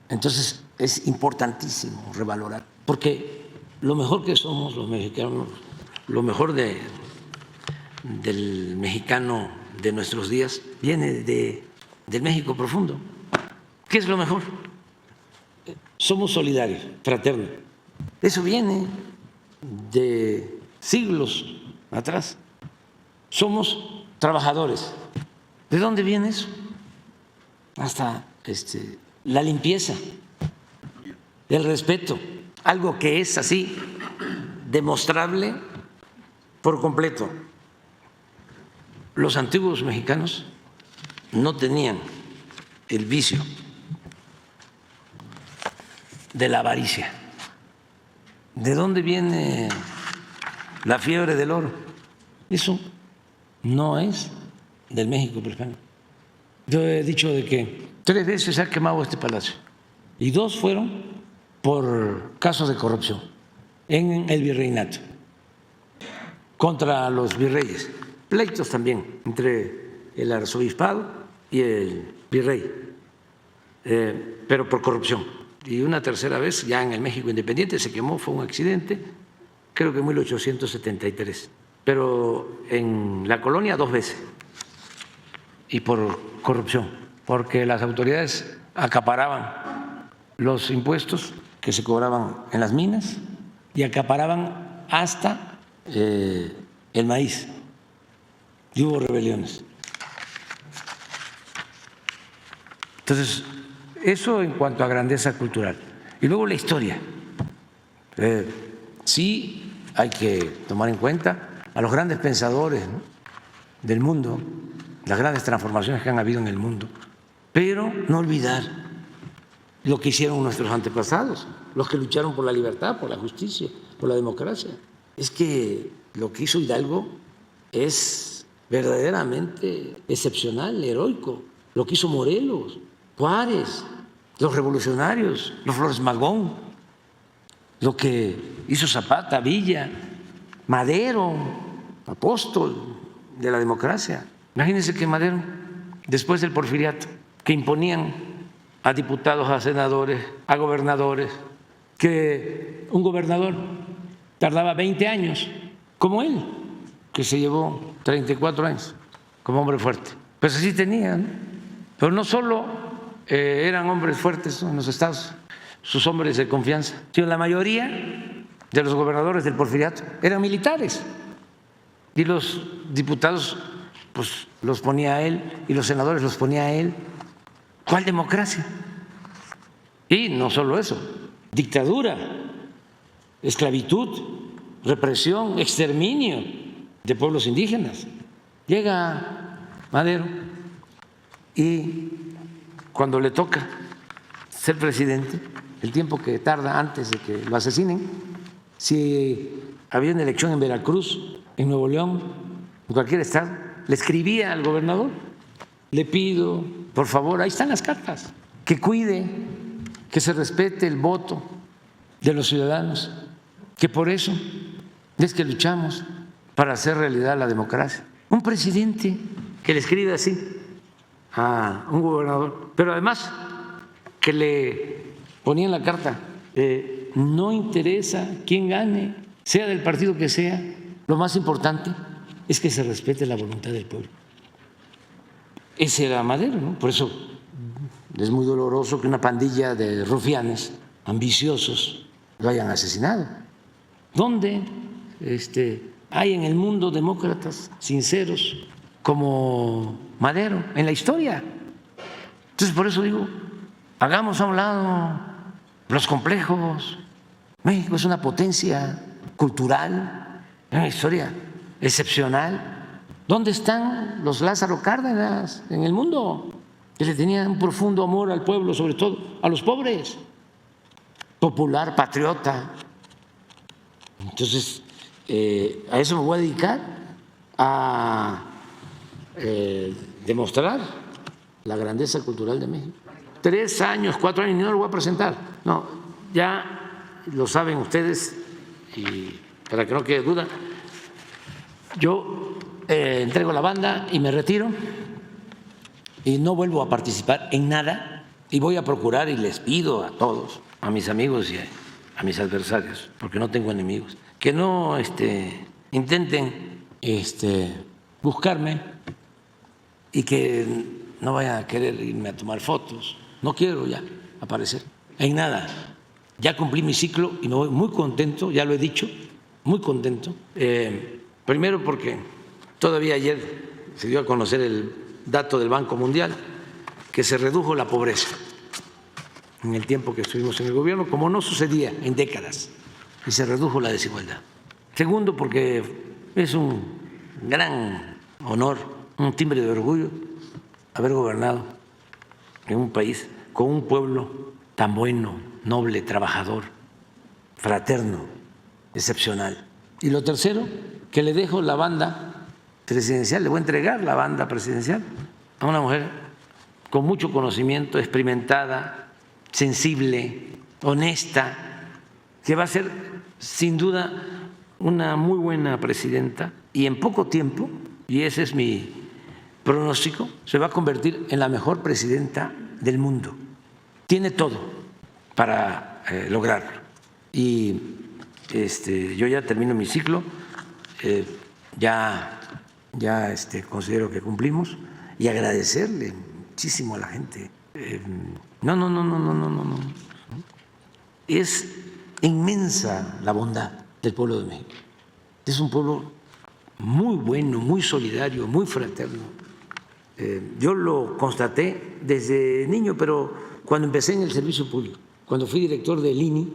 Entonces es importantísimo revalorar, porque lo mejor que somos los mexicanos, lo mejor del mexicano de nuestros días viene del México profundo. ¿Qué es lo mejor? Somos solidarios, fraternos. Eso viene de siglos atrás. Somos trabajadores. ¿De dónde viene eso? Hasta la limpieza, el respeto, algo que es así demostrable por completo. Los antiguos mexicanos no tenían el vicio de la avaricia. ¿De dónde viene la fiebre del oro? Eso no es del México prehispánico. Yo he dicho de que 3 veces se ha quemado este palacio y 2 fueron por casos de corrupción en el virreinato contra los virreyes, pleitos también entre el arzobispado y el virrey, pero por corrupción. Y una tercera vez, ya en el México independiente, se quemó, fue un accidente, creo que en 1873, pero en la colonia 2 veces, y por corrupción, porque las autoridades acaparaban los impuestos que se cobraban en las minas y acaparaban hasta el maíz, y hubo rebeliones. Entonces, eso en cuanto a grandeza cultural. Y luego la historia. Sí hay que tomar en cuenta a los grandes pensadores, ¿no?, del mundo, las grandes transformaciones que han habido en el mundo, pero no olvidar lo que hicieron nuestros antepasados, los que lucharon por la libertad, por la justicia, por la democracia. Es que lo que hizo Hidalgo es verdaderamente excepcional, heroico. Lo que hizo Morelos, Juárez, los revolucionarios, los Flores Magón, lo que hizo Zapata, Villa, Madero, apóstol de la democracia. Imagínense que Madero, después del porfiriato, que imponían a diputados, a senadores, a gobernadores, que un gobernador tardaba 20 años, como él, que se llevó 34 años como hombre fuerte. Pues así tenían, pero no solo eran hombres fuertes en los estados, sus hombres de confianza, sino la mayoría de los gobernadores del porfiriato eran militares, y los diputados pues los ponía a él y los senadores los ponía a él. ¿Cuál democracia? Y no solo eso, dictadura, esclavitud, represión, exterminio de pueblos indígenas. Llega Madero y cuando le toca ser presidente, el tiempo que tarda antes de que lo asesinen, si había una elección en Veracruz, en Nuevo León, en cualquier estado, le escribía al gobernador: le pido, por favor, ahí están las cartas, que cuide, que se respete el voto de los ciudadanos, que por eso es que luchamos para hacer realidad la democracia. Un presidente que le escribe así a un gobernador, pero además que le ponía en la carta: no interesa quién gane, sea del partido que sea, lo más importante es que se respete la voluntad del pueblo. Ese era Madero, ¿no? Por eso es muy doloroso que una pandilla de rufianes ambiciosos lo hayan asesinado. ¿Dónde hay en el mundo demócratas sinceros como Madero en la historia? Entonces, por eso digo, hagamos a un lado los complejos. México es una potencia cultural, una historia excepcional. ¿Dónde están los Lázaro Cárdenas en el mundo? Que le tenían un profundo amor al pueblo, sobre todo a los pobres, popular, patriota. Entonces, a eso me voy a dedicar, a demostrar la grandeza cultural de México. 3 años, 4 años, y no lo voy a presentar. No, ya lo saben ustedes, y para que no quede duda, yo entrego la banda y me retiro y no vuelvo a participar en nada, y voy a procurar, y les pido a todos, a mis amigos y a mis adversarios, porque no tengo enemigos, que no intenten buscarme y que no vayan a querer irme a tomar fotos. No quiero ya aparecer en nada. Ya cumplí mi ciclo y me voy muy contento, ya lo he dicho, muy contento. Primero porque todavía ayer se dio a conocer el dato del Banco Mundial, que se redujo la pobreza en el tiempo que estuvimos en el gobierno, como no sucedía en décadas, y se redujo la desigualdad. Segundo, porque es un gran honor, un timbre de orgullo haber gobernado en un país con un pueblo tan bueno, noble, trabajador, fraterno, excepcional. Y lo tercero, que le dejo la banda presidencial, le voy a entregar la banda presidencial a una mujer con mucho conocimiento, experimentada, sensible, honesta, que va a ser sin duda una muy buena presidenta, y en poco tiempo, y ese es mi pronóstico, se va a convertir en la mejor presidenta del mundo. Tiene todo para lograrlo. Y yo ya termino mi ciclo, ya considero que cumplimos, y agradecerle muchísimo a la gente. No. Es inmensa la bondad del pueblo de México. Es un pueblo muy bueno, muy solidario, muy fraterno. Yo lo constaté desde niño, pero cuando empecé en el servicio público, cuando fui director del INI,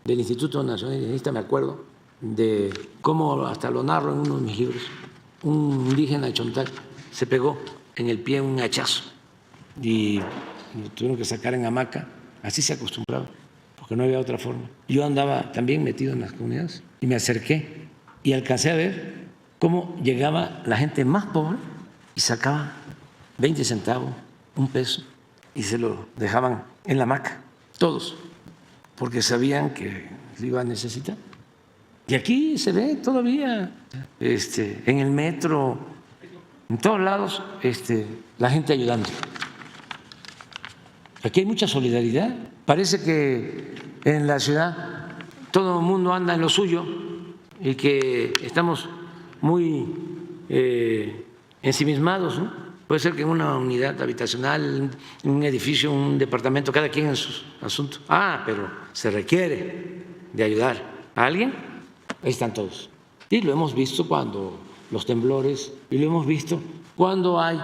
del Instituto Nacional Indigenista, me acuerdo de cómo, hasta lo narro en uno de mis libros, un indígena chontal se pegó en el pie un hachazo y lo tuvieron que sacar en hamaca. Así se acostumbraba, porque no había otra forma. Yo andaba también metido en las comunidades y me acerqué y alcancé a ver cómo llegaba la gente más pobre y sacaba 20 centavos, un peso, y se lo dejaban en la hamaca, todos, porque sabían que lo iba a necesitar. Y aquí se ve todavía, en el metro, en todos lados, la gente ayudando. Aquí hay mucha solidaridad. Parece que en la ciudad todo el mundo anda en lo suyo y que estamos muy ensimismados, ¿no? Puede ser que en una unidad habitacional, en un edificio, un departamento, cada quien en sus asuntos. Pero se requiere de ayudar a alguien. Ahí están todos. Y lo hemos visto cuando los temblores, y lo hemos visto cuando hay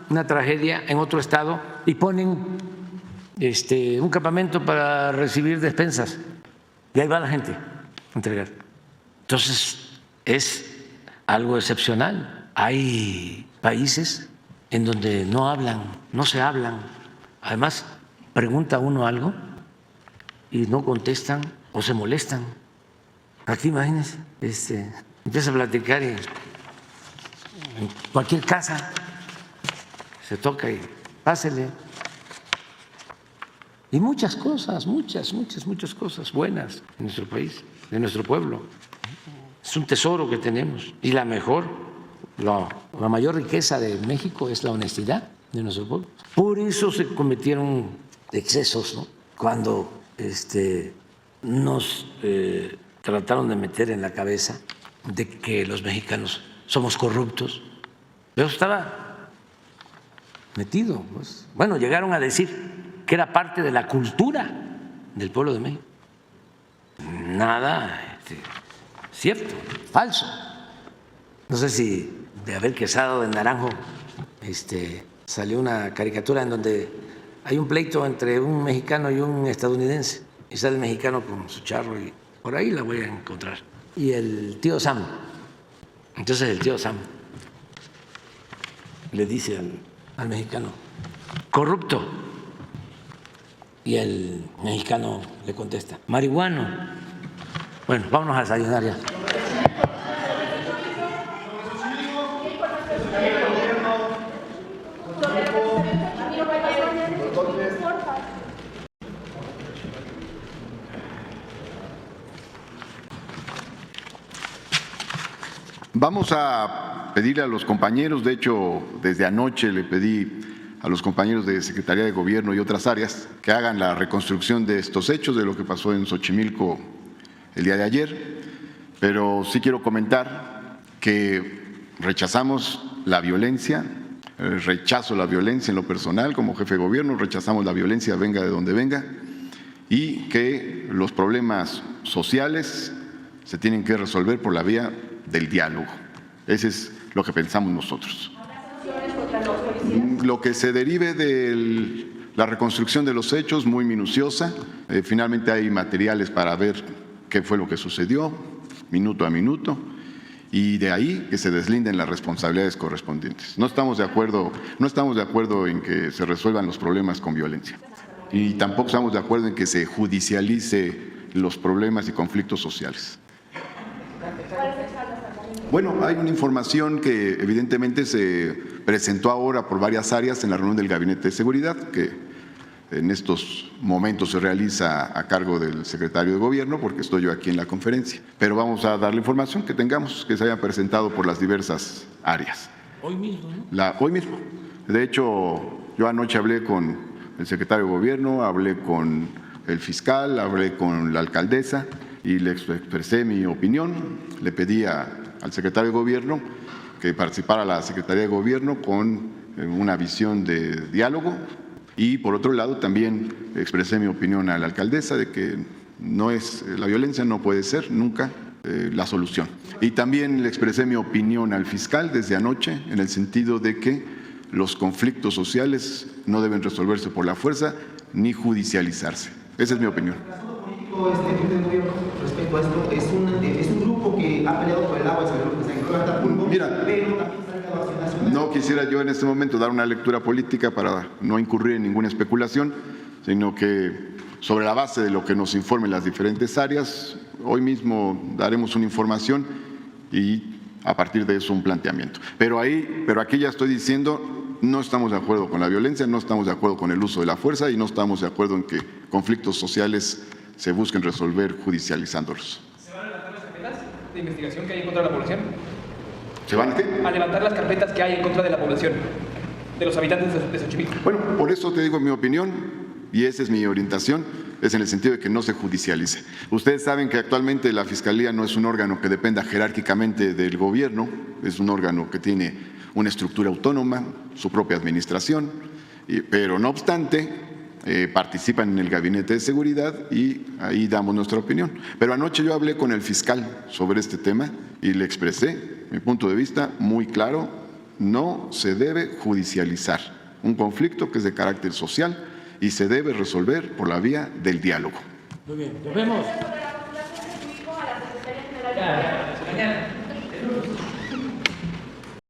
una tragedia en otro estado y ponen un campamento para recibir despensas. Y ahí va la gente a entregar. Entonces, es algo excepcional. Hay países en donde no se hablan. Además, pregunta uno algo y no contestan o se molestan. Aquí, imagínense, empieza a platicar y en cualquier casa se toca y pásele. Y muchas cosas, muchas cosas buenas en nuestro país, de nuestro pueblo. Es un tesoro que tenemos. Y la mayor riqueza de México es la honestidad de nuestro pueblo. Por eso se cometieron excesos, ¿no? Cuando nos trataron de meter en la cabeza de que los mexicanos somos corruptos. Pero estaba metido. Pues. Bueno, llegaron a decir que era parte de la cultura del pueblo de México. Nada cierto, falso. No sé si de Abel Quesada de Naranjo salió una caricatura en donde hay un pleito entre un mexicano y un estadounidense, y sale el mexicano con su charro, y por ahí la voy a encontrar, y el tío Sam. Entonces el tío Sam le dice al mexicano: corrupto. Y el mexicano le contesta: marihuano. Bueno, vámonos a desayunar ya. Vamos a pedirle a los compañeros, de hecho, desde anoche le pedí a los compañeros de Secretaría de Gobierno y otras áreas que hagan la reconstrucción de estos hechos, de lo que pasó en Xochimilco el día de ayer, pero sí quiero comentar que rechazamos la violencia, rechazo la violencia en lo personal como jefe de gobierno, rechazamos la violencia venga de donde venga, y que los problemas sociales se tienen que resolver por la vía del diálogo. Ese es lo que pensamos nosotros. Lo que se derive de la reconstrucción de los hechos, muy minuciosa. Finalmente hay materiales para ver qué fue lo que sucedió, minuto a minuto, y de ahí que se deslinden las responsabilidades correspondientes. No estamos de acuerdo en que se resuelvan los problemas con violencia, y tampoco estamos de acuerdo en que se judicialice los problemas y conflictos sociales. Bueno, hay una información que evidentemente se presentó ahora por varias áreas en la reunión del Gabinete de Seguridad, que en estos momentos se realiza a cargo del secretario de Gobierno, porque estoy yo aquí en la conferencia. Pero vamos a dar la información que tengamos, que se haya presentado por las diversas áreas. Hoy mismo, ¿no? Hoy mismo. De hecho, yo anoche hablé con el secretario de Gobierno, hablé con el fiscal, hablé con la alcaldesa y le expresé mi opinión. Le pedí al secretario de Gobierno que participara la Secretaría de Gobierno con una visión de diálogo y, por otro lado, también expresé mi opinión a la alcaldesa de que la violencia no puede ser nunca la solución. Y también le expresé mi opinión al fiscal desde anoche en el sentido de que los conflictos sociales no deben resolverse por la fuerza ni judicializarse. Esa es mi opinión. Respecto a esto, es un grupo que ha peleado por el agua, Mira, no quisiera yo en este momento dar una lectura política para no incurrir en ninguna especulación, sino que sobre la base de lo que nos informen las diferentes áreas, hoy mismo daremos una información y a partir de eso un planteamiento. Pero aquí ya estoy diciendo, no estamos de acuerdo con la violencia, no estamos de acuerdo con el uso de la fuerza y no estamos de acuerdo en que conflictos sociales se busquen resolver judicializándolos. ¿Se van a levantar las carpetas de investigación que hay en contra de la población? ¿Se van a qué? A levantar las carpetas que hay en contra de la población, de los habitantes de Xochimilco. Bueno, por eso te digo mi opinión y esa es mi orientación, es en el sentido de que no se judicialice. Ustedes saben que actualmente la Fiscalía no es un órgano que dependa jerárquicamente del gobierno, es un órgano que tiene una estructura autónoma, su propia administración, pero no obstante participan en el Gabinete de Seguridad y ahí damos nuestra opinión. Pero anoche yo hablé con el fiscal sobre este tema y le expresé mi punto de vista muy claro, no se debe judicializar un conflicto que es de carácter social y se debe resolver por la vía del diálogo. Muy bien, nos vemos.